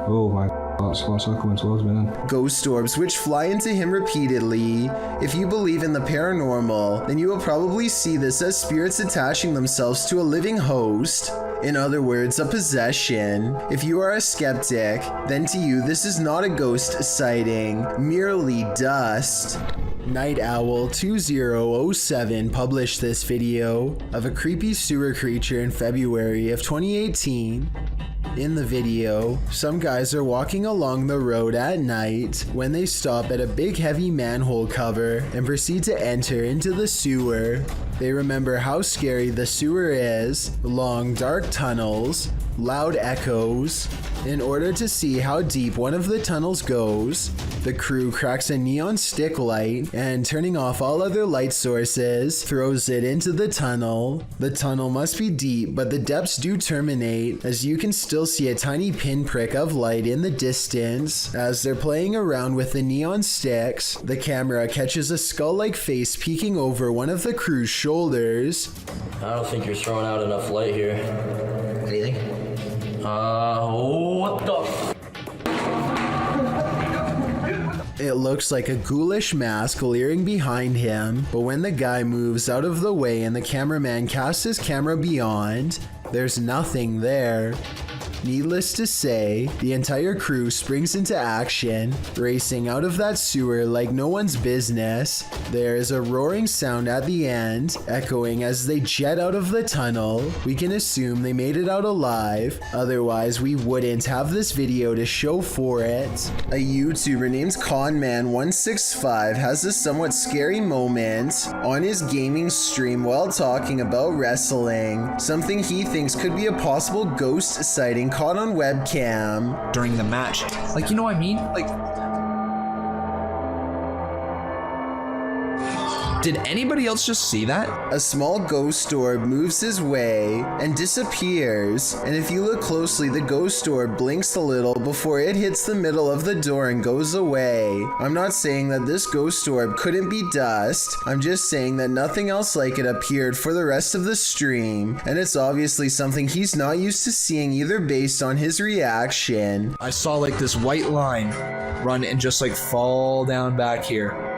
Oh my, that's what's coming towards me then. Ghost orbs which fly into him repeatedly. If you believe in the paranormal, then you will probably see this as spirits attaching themselves to a living host. In other words, a possession. If you are a skeptic, then to you this is not a ghost sighting, merely dust. Night Owl 2007 published this video of a creepy sewer creature in February of 2018. In the video, some guys are walking along the road at night when they stop at a big heavy manhole cover and proceed to enter into the sewer. They remember how scary the sewer is, long dark tunnels, loud echoes. In order to see how deep one of the tunnels goes, the crew cracks a neon stick light and, turning off all other light sources, throws it into the tunnel. The tunnel must be deep, but the depths do terminate, as you can still see a tiny pinprick of light in the distance. As they're playing around with the neon sticks, the camera catches a skull-like face peeking over one of the crew's shoulders. I don't think you're throwing out enough light here. Anything? What the It looks like a ghoulish mask leering behind him, but when the guy moves out of the way and the cameraman casts his camera beyond, there's nothing there. Needless to say, the entire crew springs into action, racing out of that sewer like no one's business. There is a roaring sound at the end, echoing as they jet out of the tunnel. We can assume they made it out alive, otherwise we wouldn't have this video to show for it. A YouTuber named Conman165 has a somewhat scary moment on his gaming stream while talking about wrestling, something he thinks could be a possible ghost sighting caught on webcam during the match. Like, you know what I mean? Like, did anybody else just see that? A small ghost orb moves his way and disappears, and if you look closely, the ghost orb blinks a little before it hits the middle of the door and goes away. I'm not saying that this ghost orb couldn't be dust, I'm just saying that nothing else like it appeared for the rest of the stream, and it's obviously something he's not used to seeing either based on his reaction. I saw like this white line run and just like fall down back here.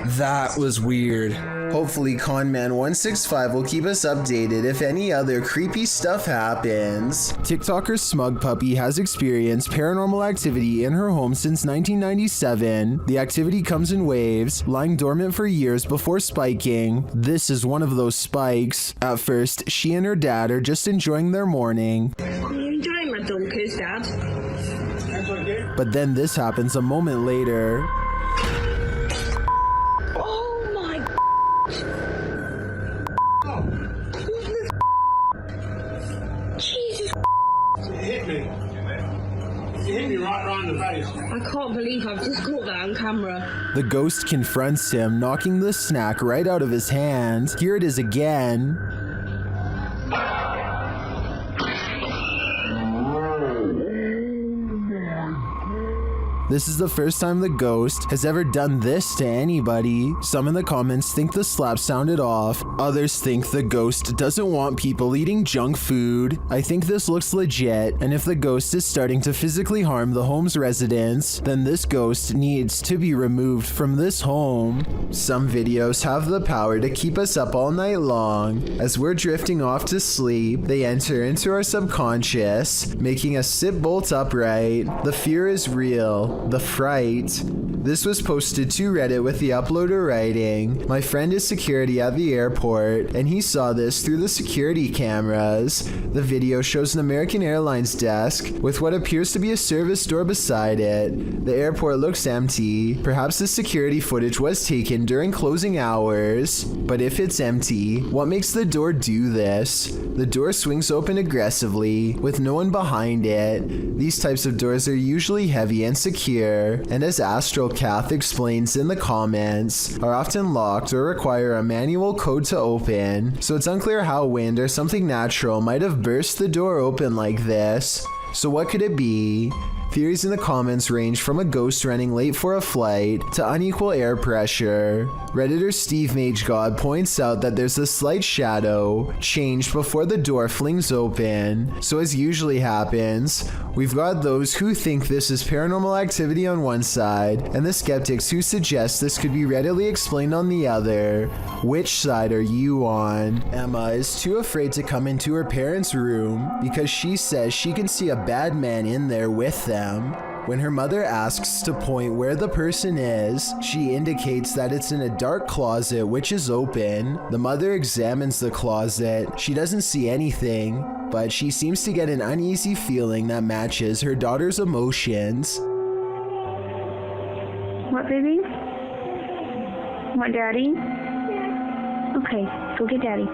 That was weird. Hopefully Conman165 will keep us updated if any other creepy stuff happens. TikToker Smug Puppy has experienced paranormal activity in her home since 1997. The activity comes in waves, lying dormant for years before spiking. This is one of those spikes. At first, she and her dad are just enjoying their morning. Are you enjoying my donkey's, Dad? But then this happens a moment later. Jesus. It hit me. It hit me right around the face. I can't believe I've just caught that on camera. The ghost confronts him, knocking the snack right out of his hand. Here it is again. This is the first time the ghost has ever done this to anybody. Some in the comments think the slap sounded off. Others think the ghost doesn't want people eating junk food. I think this looks legit, and if the ghost is starting to physically harm the home's residents, then this ghost needs to be removed from this home. Some videos have the power to keep us up all night long. As we're drifting off to sleep, they enter into our subconscious, making us sit bolt upright. The fear is real. The fright. This was posted to Reddit with the uploader writing, "My friend is security at the airport, and he saw this through the security cameras. The video shows an American Airlines desk with what appears to be a service door beside it. The airport looks empty. Perhaps the security footage was taken during closing hours. But if it's empty, what makes the door do this? The door swings open aggressively, with no one behind it. These types of doors are usually heavy and secure, and as Astral Cath explains in the comments, are often locked or require a manual code to open, so it's unclear how wind or something natural might have burst the door open like this. So what could it be? Theories in the comments range from a ghost running late for a flight to unequal air pressure. Redditor Steve Mage God points out that there's a slight shadow changed before the door flings open. So as usually happens, we've got those who think this is paranormal activity on one side, and the skeptics who suggest this could be readily explained on the other. Which side are you on? Emma is too afraid to come into her parents' room because she says she can see a bad man in there with them. When her mother asks to point where the person is, she indicates that it's in a dark closet which is open. The mother examines the closet. She doesn't see anything, but she seems to get an uneasy feeling that matches her daughter's emotions. What, baby? Want daddy? Okay, go get daddy.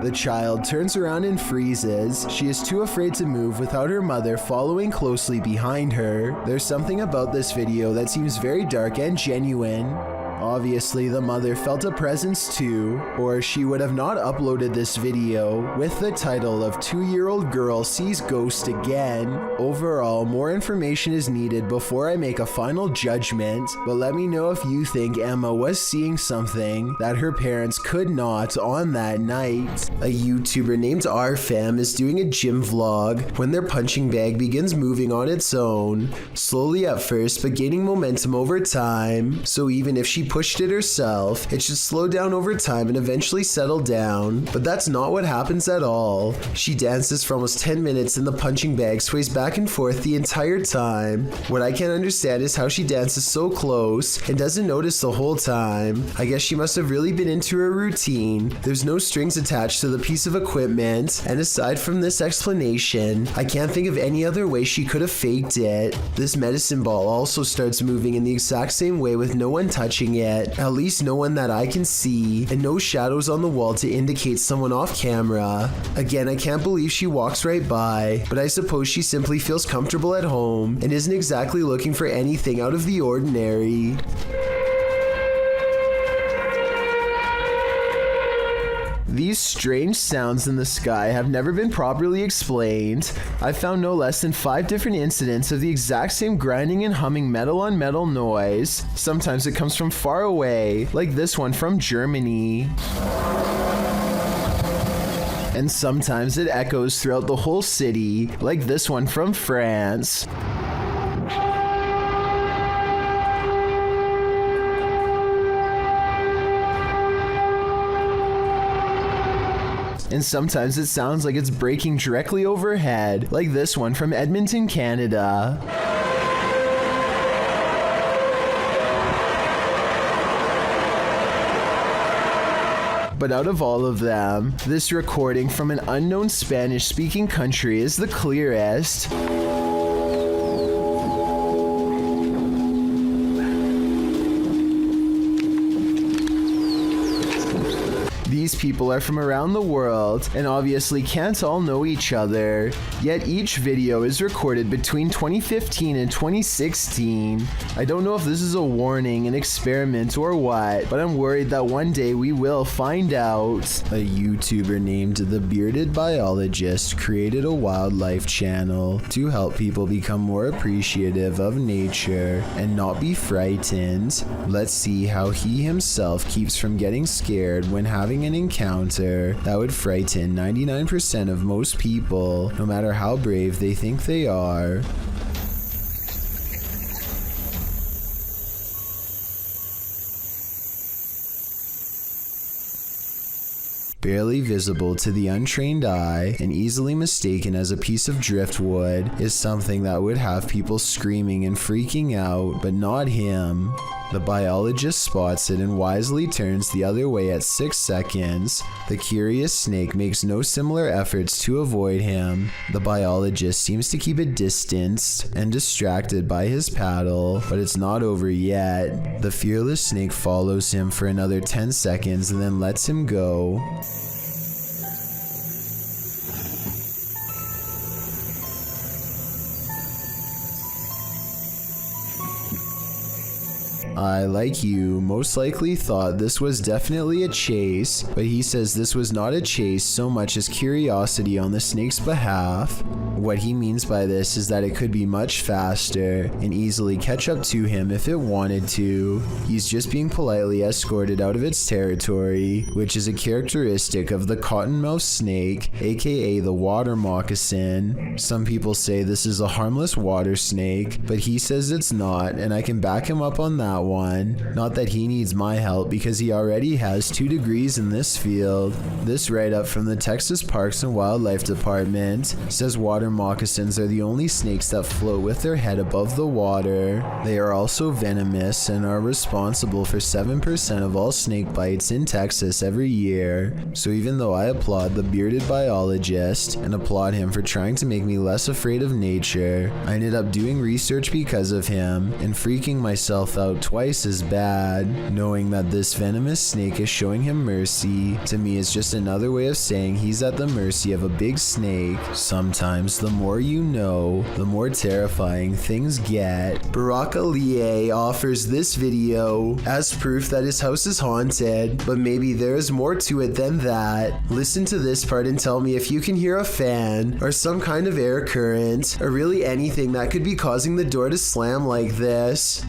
The child turns around and freezes. She is too afraid to move without her mother following closely behind her. There's something about this video that seems very dark and genuine. Obviously, the mother felt a presence too, or she would have not uploaded this video with the title of 2-year-old girl sees ghost again. Overall, more information is needed before I make a final judgment, but let me know if you think Emma was seeing something that her parents could not on that night. A YouTuber named RFam is doing a gym vlog when their punching bag begins moving on its own, slowly at first but gaining momentum over time, so even if she pushed it herself, it should slow down over time and eventually settle down, but that's not what happens at all. She dances for almost 10 minutes and the punching bag sways back and forth the entire time. What I can't understand is how she dances so close and doesn't notice the whole time. I guess she must have really been into her routine. There's no strings attached to the piece of equipment, and aside from this explanation, I can't think of any other way she could have faked it. This medicine ball also starts moving in the exact same way with no one touching it. At least no one that I can see, and no shadows on the wall to indicate someone off camera. Again, I can't believe she walks right by, but I suppose she simply feels comfortable at home and isn't exactly looking for anything out of the ordinary. These strange sounds in the sky have never been properly explained. I've found no less than 5 different incidents of the exact same grinding and humming metal on metal noise. Sometimes it comes from far away, like this one from Germany. And sometimes it echoes throughout the whole city, like this one from France. And sometimes it sounds like it's breaking directly overhead, like this one from Edmonton, Canada. But out of all of them, this recording from an unknown Spanish-speaking country is the clearest. These people are from around the world and obviously can't all know each other. Yet each video is recorded between 2015 and 2016. I don't know if this is a warning, an experiment, or what, but I'm worried that one day we will find out. A YouTuber named The Bearded Biologist created a wildlife channel to help people become more appreciative of nature and not be frightened. Let's see how he himself keeps from getting scared when having an encounter that would frighten 99% of most people, no matter how brave they think they are. Barely visible to the untrained eye and easily mistaken as a piece of driftwood is something that would have people screaming and freaking out, but not him. The biologist spots it and wisely turns the other way at 6 seconds. The curious snake makes no similar efforts to avoid him. The biologist seems to keep it distanced and distracted by his paddle, but it's not over yet. The fearless snake follows him for another 10 seconds and then lets him go. I, like you, most likely thought this was definitely a chase, but he says this was not a chase so much as curiosity on the snake's behalf. What he means by this is that it could be much faster and easily catch up to him if it wanted to. He's just being politely escorted out of its territory, which is a characteristic of the cottonmouth snake, aka the water moccasin. Some people say this is a harmless water snake, but he says it's not, and I can back him up on that one. Not that he needs my help because he already has 2 degrees in this field. This write-up from the Texas Parks and Wildlife Department says water moccasins are the only snakes that float with their head above the water. They are also venomous and are responsible for 7% of all snake bites in Texas every year. So even though I applaud the bearded biologist and applaud him for trying to make me less afraid of nature, I ended up doing research because of him and freaking myself out twice as bad. Knowing that this venomous snake is showing him mercy, to me is just another way of saying he's at the mercy of a big snake. Sometimes the more you know, the more terrifying things get. Barack Aliye offers this video as proof that his house is haunted, but maybe there is more to it than that. Listen to this part and tell me if you can hear a fan or some kind of air current or really anything that could be causing the door to slam like this.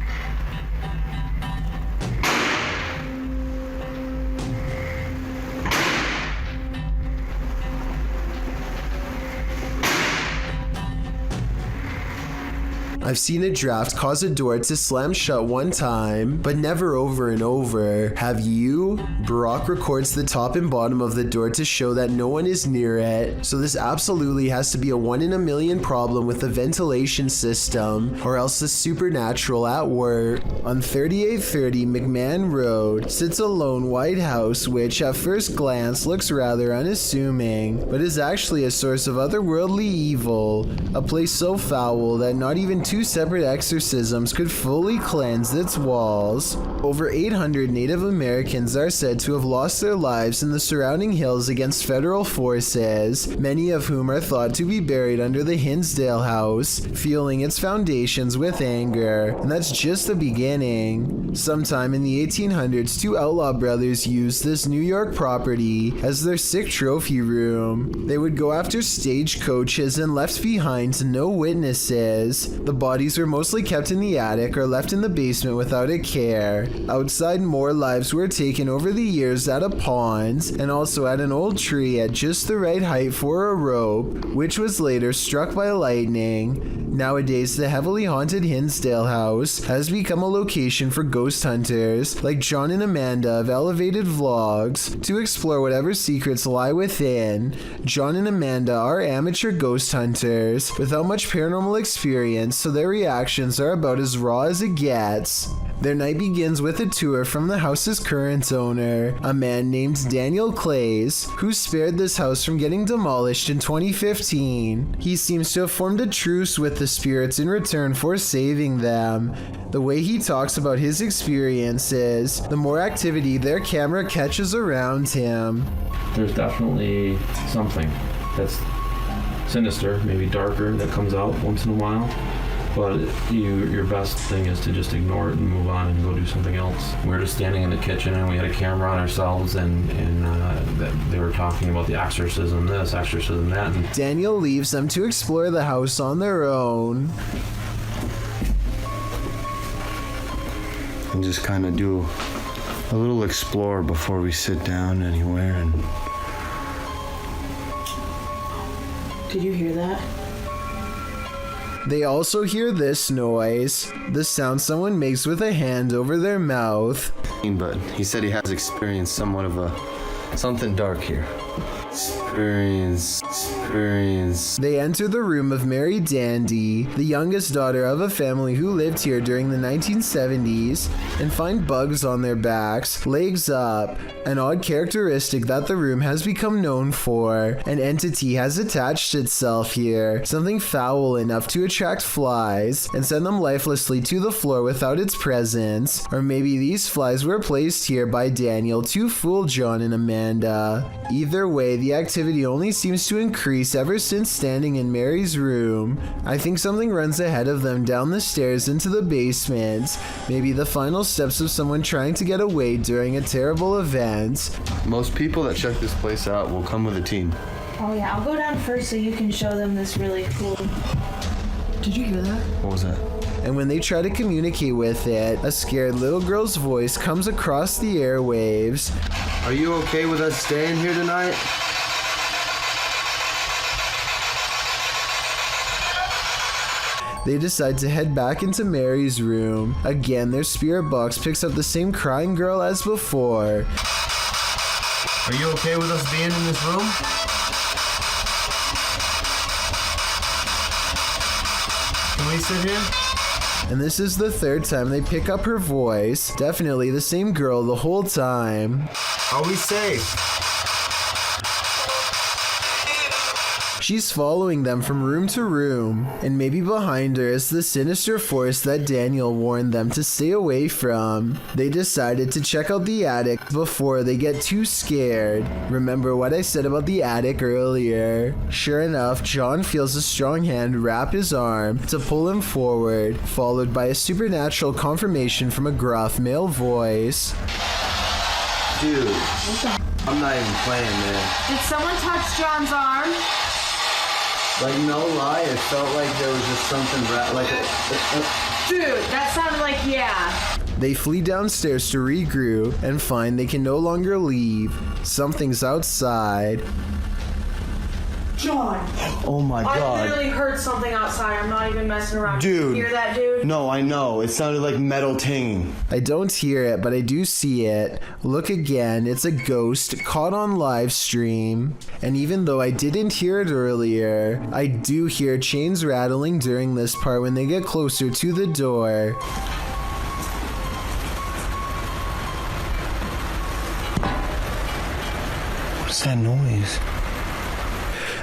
I've seen a draft cause a door to slam shut one time, but never over and over. Have you? Barack records the top and bottom of the door to show that no one is near it, so this absolutely has to be a 1 in a million problem with the ventilation system, or else the supernatural at work. On 3830 McMahon Road sits a lone white house which at first glance looks rather unassuming, but is actually a source of otherworldly evil, a place so foul that not even 2 separate exorcisms could fully cleanse its walls. Over 800 Native Americans are said to have lost their lives in the surrounding hills against federal forces, many of whom are thought to be buried under the Hinsdale house, fueling its foundations with anger. And that's just the beginning. Sometime in the 1800s, 2 outlaw brothers used this New York property as their sick trophy room. They would go after stagecoaches and left behind no witnesses. The bodies were mostly kept in the attic or left in the basement without a care. Outside, more lives were taken over the years at a pond and also at an old tree at just the right height for a rope, which was later struck by lightning. Nowadays, the heavily haunted Hinsdale house has become a location for ghost hunters like John and Amanda of Elevated Vlogs to explore whatever secrets lie within. John and Amanda are amateur ghost hunters without much paranormal experience, so their reactions are about as raw as it gets. Their night begins with a tour from the house's current owner, a man named Daniel Clays, who spared this house from getting demolished in 2015. He seems to have formed a truce with the spirits in return for saving them. The way he talks about his experiences, the more activity their camera catches around him. There's definitely something that's sinister, maybe darker, that comes out once in a while. But your best thing is to just ignore it and move on and go do something else. We were just standing in the kitchen and we had a camera on ourselves and they were talking about the exorcism this, exorcism that. And Daniel leaves them to explore the house on their own. And just kind of do a little explore before we sit down anywhere. And Did you hear that? They also hear this noise, the sound someone makes with a hand over their mouth. But he said he has experienced somewhat of something dark here. Experience. They enter the room of Mary Dandy, the youngest daughter of a family who lived here during the 1970s, and find bugs on their backs, legs up, an odd characteristic that the room has become known for. An entity has attached itself here, something foul enough to attract flies and send them lifelessly to the floor without its presence. Or maybe these flies were placed here by Daniel to fool John and Amanda. Either way, the activity only seems to increase ever since standing in Mary's room. I think something runs ahead of them down the stairs into the basement. Maybe the final steps of someone trying to get away during a terrible event. Most people that check this place out will come with a team. Oh yeah, I'll go down first so you can show them this really cool. Did you hear that? What was that? And when they try to communicate with it, a scared little girl's voice comes across the airwaves. Are you okay with us staying here tonight? They decide to head back into Mary's room. Again, their spirit box picks up the same crying girl as before. Are you okay with us being in this room? Can we sit here? And this is the third time they pick up her voice. Definitely the same girl the whole time. Are we safe? She's following them from room to room, and maybe behind her is the sinister force that Daniel warned them to stay away from. They decided to check out the attic before they get too scared. Remember what I said about the attic earlier? Sure enough, John feels a strong hand wrap his arm to pull him forward, followed by a supernatural confirmation from a gruff male voice. Dude, I'm not even playing, man. Did someone touch John's arm? Like, no lie, it felt like there was just something Dude, that sounded like, yeah. They flee downstairs to regroup and find they can no longer leave. Something's outside. John! Oh my God. I literally heard something outside. I'm not even messing around. Dude. You hear that, dude? No, I know. It sounded like metal tinging. I don't hear it, but I do see it. Look again, it's a ghost caught on live stream. And even though I didn't hear it earlier, I do hear chains rattling during this part when they get closer to the door. What's that noise?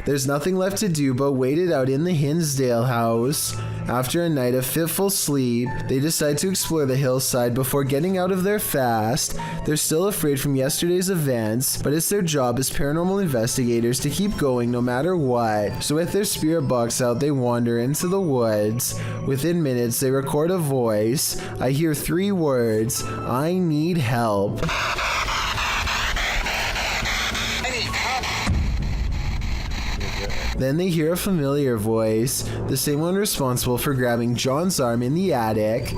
There's nothing left to do but wait it out in the Hinsdale house. After a night of fitful sleep, they decide to explore the hillside before getting out of there fast. They're still afraid from yesterday's events, but it's their job as paranormal investigators to keep going no matter what. So with their spirit box out, they wander into the woods. Within minutes, they record a voice. I hear 3 words: I need help. Then they hear a familiar voice, the same one responsible for grabbing John's arm in the attic.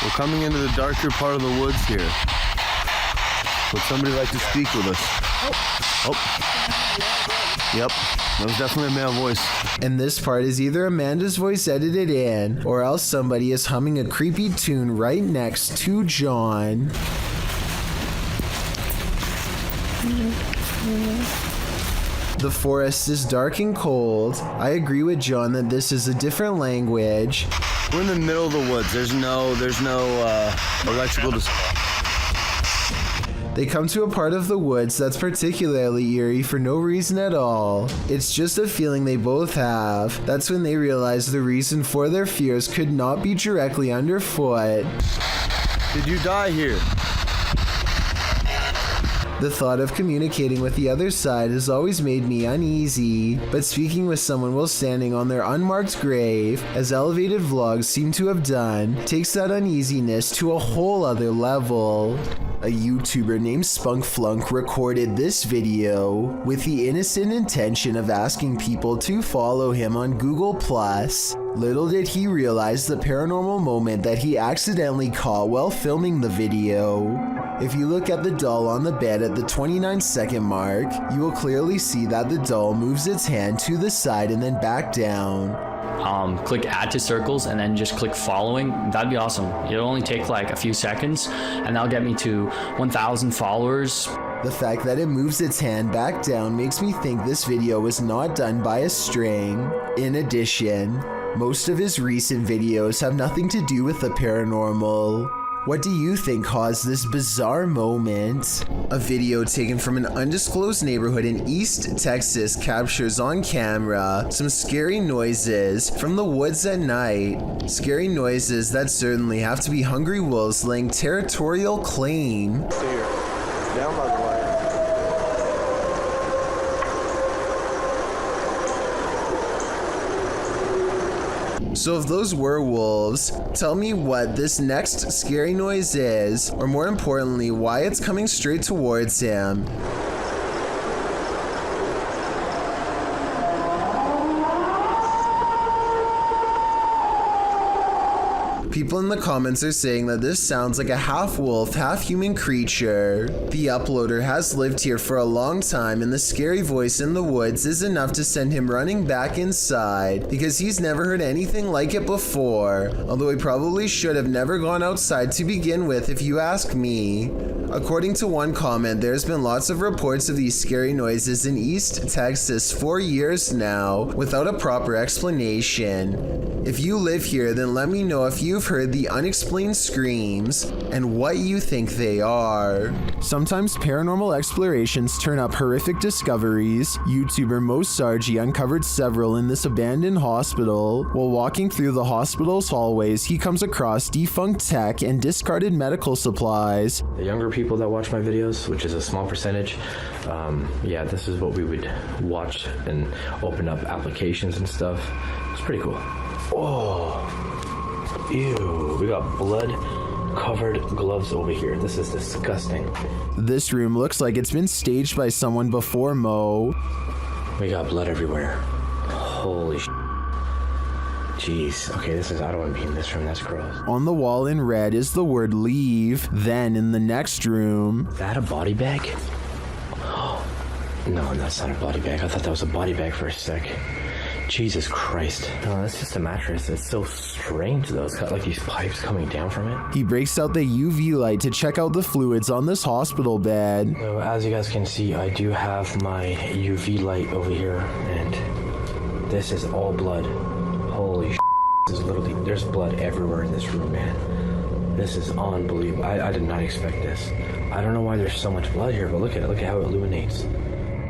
We're coming into the darker part of the woods here. Would somebody like to speak with us? Oh. Yep, that was definitely a male voice. And this part is either Amanda's voice edited in, or else somebody is humming a creepy tune right next to John. The forest is dark and cold. I agree with John that this is a different language. We're in the middle of the woods. There's no electrical They come to a part of the woods that's particularly eerie for no reason at all. It's just a feeling they both have. That's when they realize the reason for their fears could not be directly underfoot. Did you die here? The thought of communicating with the other side has always made me uneasy, but speaking with someone while standing on their unmarked grave, as elevated vlogs seem to have done, takes that uneasiness to a whole other level. A YouTuber named Spunkflunk recorded this video with the innocent intention of asking people to follow him on Google+. Little did he realize the paranormal moment that he accidentally caught while filming the video. If you look at the doll on the bed at the 29-second mark, you will clearly see that the doll moves its hand to the side and then back down. Click add to circles and then just click following. That'd be awesome. It'll only take like a few seconds and that'll get me to 1,000 followers. The fact that it moves its hand back down makes me think this video was not done by a string. In addition, most of his recent videos have nothing to do with the paranormal. What do you think caused this bizarre moment? A video taken from an undisclosed neighborhood in East Texas captures on camera some scary noises from the woods at night. Scary noises that certainly have to be hungry wolves laying territorial claim. Down by the way. So if those were wolves, tell me what this next scary noise is, or more importantly, why it's coming straight towards him. People in the comments are saying that this sounds like a half-wolf, half-human creature. The uploader has lived here for a long time, and the scary voice in the woods is enough to send him running back inside, because he's never heard anything like it before, although he probably should have never gone outside to begin with if you ask me. According to one comment, there's been lots of reports of these scary noises in East Texas for years now, without a proper explanation. If you live here, then let me know if you've heard the unexplained screams and what you think they are. Sometimes paranormal explorations turn up horrific discoveries. YouTuber Mo Sargi uncovered several in this abandoned hospital. While walking through the hospital's hallways, he comes across defunct tech and discarded medical supplies. The younger people that watch my videos, which is a small percentage, yeah, this is what we would watch and open up applications and stuff. It's pretty cool. Oh, ew, we got blood covered gloves over here. This is disgusting. This room looks like it's been staged by someone before Mo. We got blood everywhere. Holy sh**. Jeez. Okay, this is, I don't want to be in this room. That's gross. On the wall in red is the word leave. Then in the next room. Is that a body bag? No, that's not a body bag. I thought that was a body bag for a sec. Jesus Christ. No, that's just a mattress. It's so strange though. It's got like these pipes coming down from it. He breaks out the UV light to check out the fluids on this hospital bed. So as you guys can see, I do have my UV light over here, and this is all blood. Holy shit. This is literally, there's blood everywhere in this room, man. This is unbelievable. I did not expect this. I don't know why there's so much blood here, but look at it. Look at how it illuminates.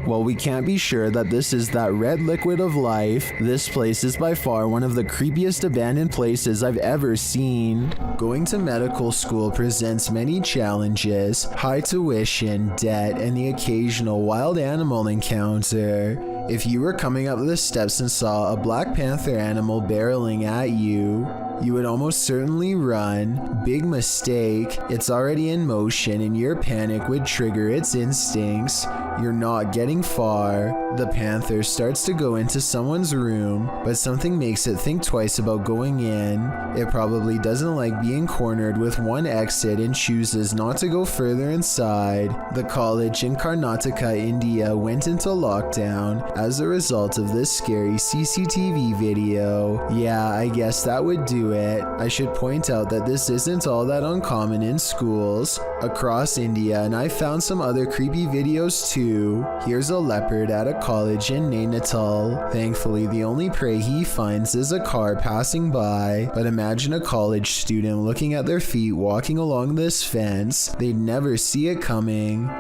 While we can't be sure that this is that red liquid of life, this place is by far one of the creepiest abandoned places I've ever seen. Going to medical school presents many challenges: high tuition, debt, and the occasional wild animal encounter. If you were coming up the steps and saw a black panther animal barreling at you, you would almost certainly run. Big mistake. It's already in motion and your panic would trigger its instincts. You're not getting far. The panther starts to go into someone's room, but something makes it think twice about going in. It probably doesn't like being cornered with one exit and chooses not to go further inside. The college in Karnataka, India went into lockdown as a result of this scary CCTV video. Yeah, I guess that would do it. I should point out that this isn't all that uncommon in schools across India, and I found some other creepy videos too. 2, here's a leopard at a college in Nainital. Thankfully, the only prey he finds is a car passing by, but imagine a college student looking at their feet walking along this fence. They'd never see it coming.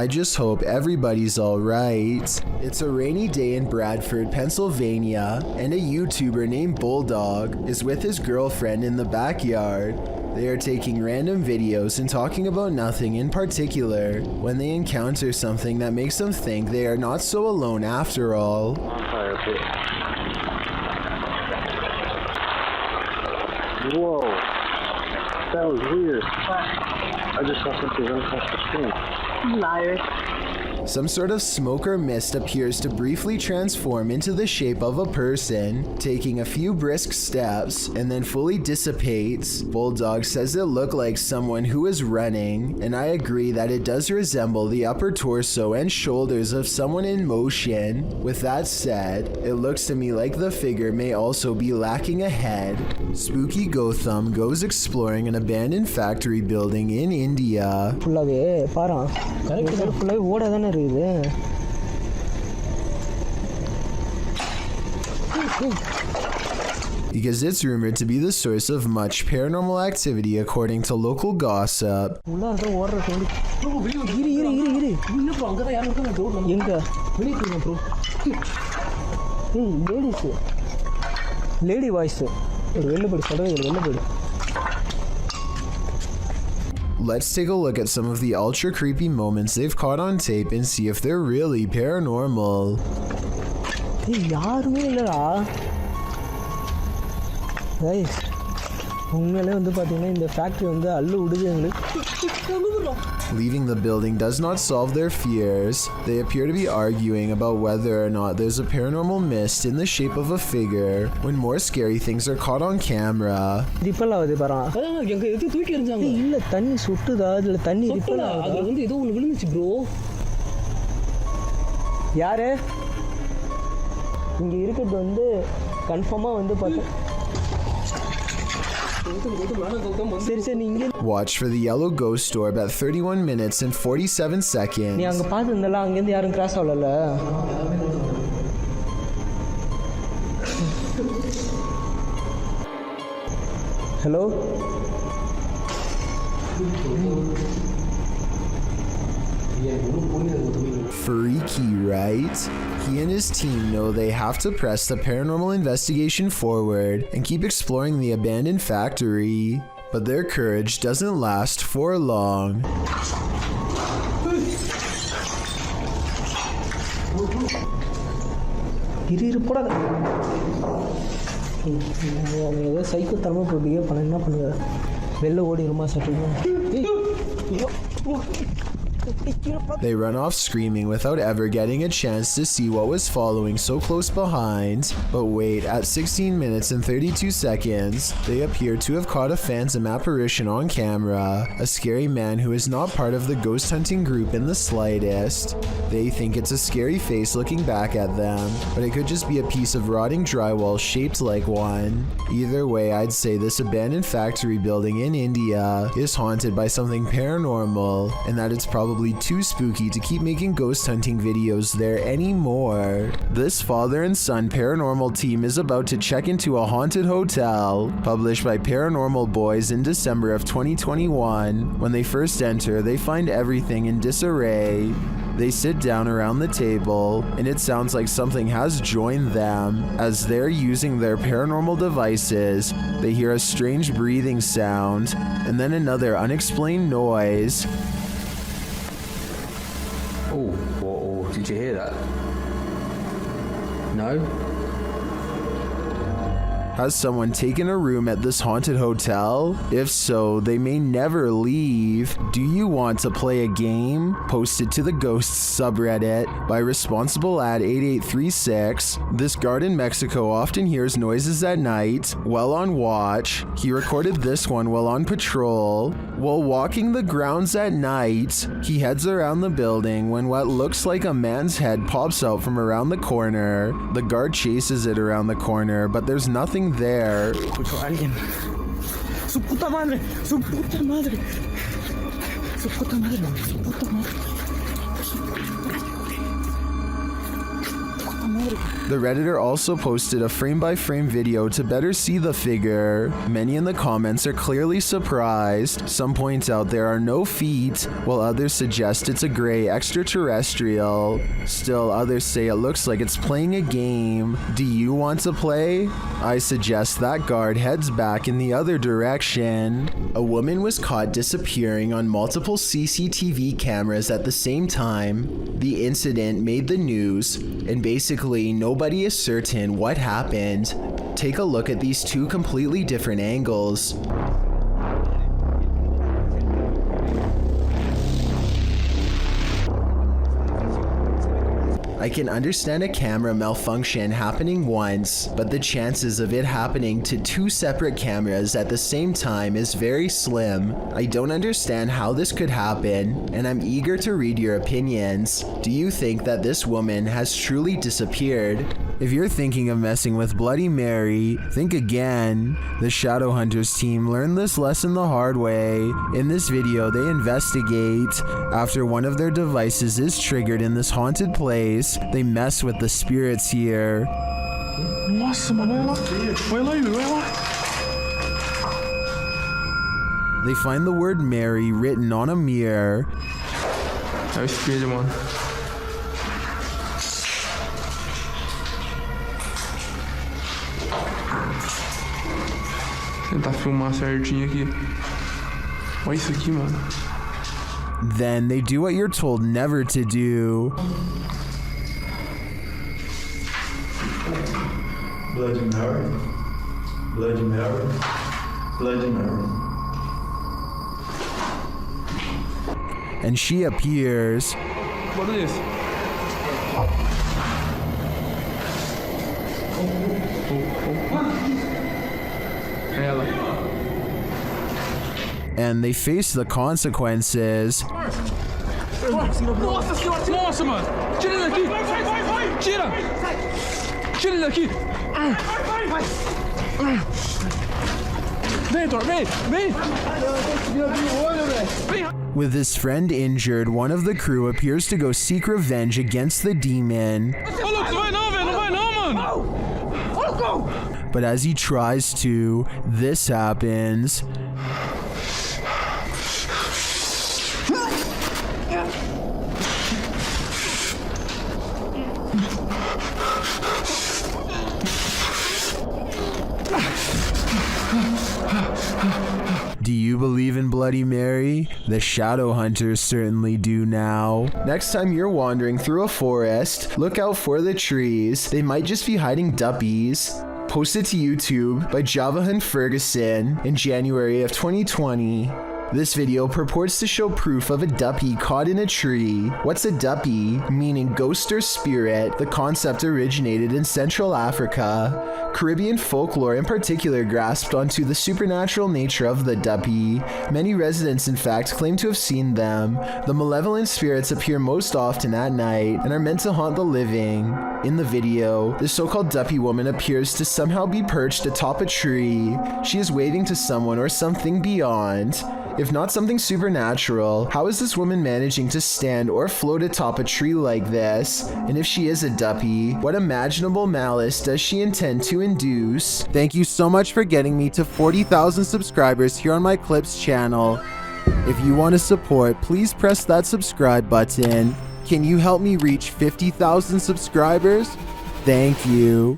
I just hope everybody's alright. It's a rainy day in Bradford, Pennsylvania, and a YouTuber named Bulldog is with his girlfriend in the backyard. They are taking random videos and talking about nothing in particular when they encounter something that makes them think they are not so alone after all. Whoa, that was weird. I just saw something run across the screen. Liar. Some sort of smoke or mist appears to briefly transform into the shape of a person, taking a few brisk steps and then fully dissipates. Bulldog says it looked like someone who is running, and I agree that it does resemble the upper torso and shoulders of someone in motion. With that said, it looks to me like the figure may also be lacking a head. Spooky Gotham goes exploring an abandoned factory building in India. Because it's rumored to be the source of much paranormal activity according to local gossip. Lady voice. Let's take a look at some of the ultra creepy moments they've caught on tape and see if they're really paranormal. Guys, உண்மையிலே வந்து பாத்தீங்கன்னா இந்த factory வந்து அள்ளு விடுது எங்களுக்கு. Leaving the building does not solve their fears. They appear to be arguing about whether or not there's a paranormal mist in the shape of a figure when more scary things are caught on camera. Ripple ஆகுது பாரா. எங்க எது தூக்கி எறிஞ்சாங்க? இல்ல தண்ணி சுட்டுதா அதுல தண்ணி ripple ஆகுது. அது வந்து ஏதோ ஒன்னு விழுந்துச்சு bro. யாரு? இங்க இருக்குது வந்து கன்ஃபார்மா வந்து பாத்து Watch for the yellow ghost orb at 31 minutes and 47 seconds. நீ அங்க பாத்துந்தல அங்க இருந்து யாரும் cross ஆவலல. Hello? Freaky, right? He and his team know they have to press the paranormal investigation forward and keep exploring the abandoned factory, but their courage doesn't last for long. Psycho தரமா போட்டீங்க பண்ண என்ன பண்ணுங்க வெளில ஓடிடுமா சட்டுமா. They run off screaming without ever getting a chance to see what was following so close behind. But wait, at 16 minutes and 32 seconds, they appear to have caught a phantom apparition on camera, a scary man who is not part of the ghost hunting group in the slightest. They think it's a scary face looking back at them, but it could just be a piece of rotting drywall shaped like one. Either way, I'd say this abandoned factory building in India is haunted by something paranormal, and that it's probably too spooky to keep making ghost hunting videos there anymore. This father and son paranormal team is about to check into a haunted hotel, published by Paranormal Boys in December of 2021. When they first enter, they find everything in disarray. They sit down around the table, and it sounds like something has joined them. As they're using their paranormal devices, they hear a strange breathing sound, and then another unexplained noise. Oh, did you hear that? No? Has someone taken a room at this haunted hotel? If so, they may never leave. Do you want to play a game? Post it to the Ghosts subreddit by responsible@8836. This guard in Mexico often hears noises at night while on watch. He recorded this one while on patrol. While walking the grounds at night, he heads around the building when what looks like a man's head pops out from around the corner. The guard chases it around the corner, but there's nothing there. Su puta madre, su puta madre, su puta madre, su puta madre. The Redditor also posted a frame-by-frame video to better see the figure. Many in the comments are clearly surprised. Some point out there are no feet, while others suggest it's a gray extraterrestrial. Still, others say it looks like it's playing a game. Do you want to play? I suggest that guard heads back in the other direction. A woman was caught disappearing on multiple CCTV cameras at the same time. The incident made the news, and basically nobody is certain what happened. Take a look at these two completely different angles. I can understand a camera malfunction happening once, but the chances of it happening to two separate cameras at the same time is very slim. I don't understand how this could happen, and I'm eager to read your opinions. Do you think that this woman has truly disappeared? If you're thinking of messing with Bloody Mary, think again. The Shadowhunters team learned this lesson the hard way. In this video, they investigate. After one of their devices is triggered in this haunted place, they mess with the spirits here. Nossa, mano, olha lá, olha lá. They find the word Mary written on a mirror. É o espelho, mano. Tentar filmar certinho aqui. Olha isso aqui, mano. Then they do what you're told never to do. Bloody Mary. Bloody Mary. Bloody Mary. And she appears. What is this? And they face the consequences. Nossa senhora, nossa, mano! Tira ele daqui! Tira! Tira ele daqui! Vem, Thor, vem! Vem! With his friend injured, one of the crew appears to go seek revenge against the demon. But as he tries to, this happens. Do you believe in Bloody Mary? The Shadowhunters certainly do now. Next time you're wandering through a forest, look out for the trees. They might just be hiding Duppies. Posted to YouTube by Javahan Ferguson in January of 2020. This video purports to show proof of a Duppy caught in a tree. What's a Duppy? Meaning ghost or spirit. The concept originated in Central Africa. Caribbean folklore in particular grasped onto the supernatural nature of the Duppy. Many residents in fact claim to have seen them. The malevolent spirits appear most often at night and are meant to haunt the living. In the video, the so-called Duppy woman appears to somehow be perched atop a tree. She is waving to someone or something beyond. If not something supernatural, how is this woman managing to stand or float atop a tree like this? And if she is a Duppy, what imaginable malice does she intend to induce? Thank you so much for getting me to 40,000 subscribers here on my Clips channel. If you want to support, please press that subscribe button. Can you help me reach 50,000 subscribers? Thank you.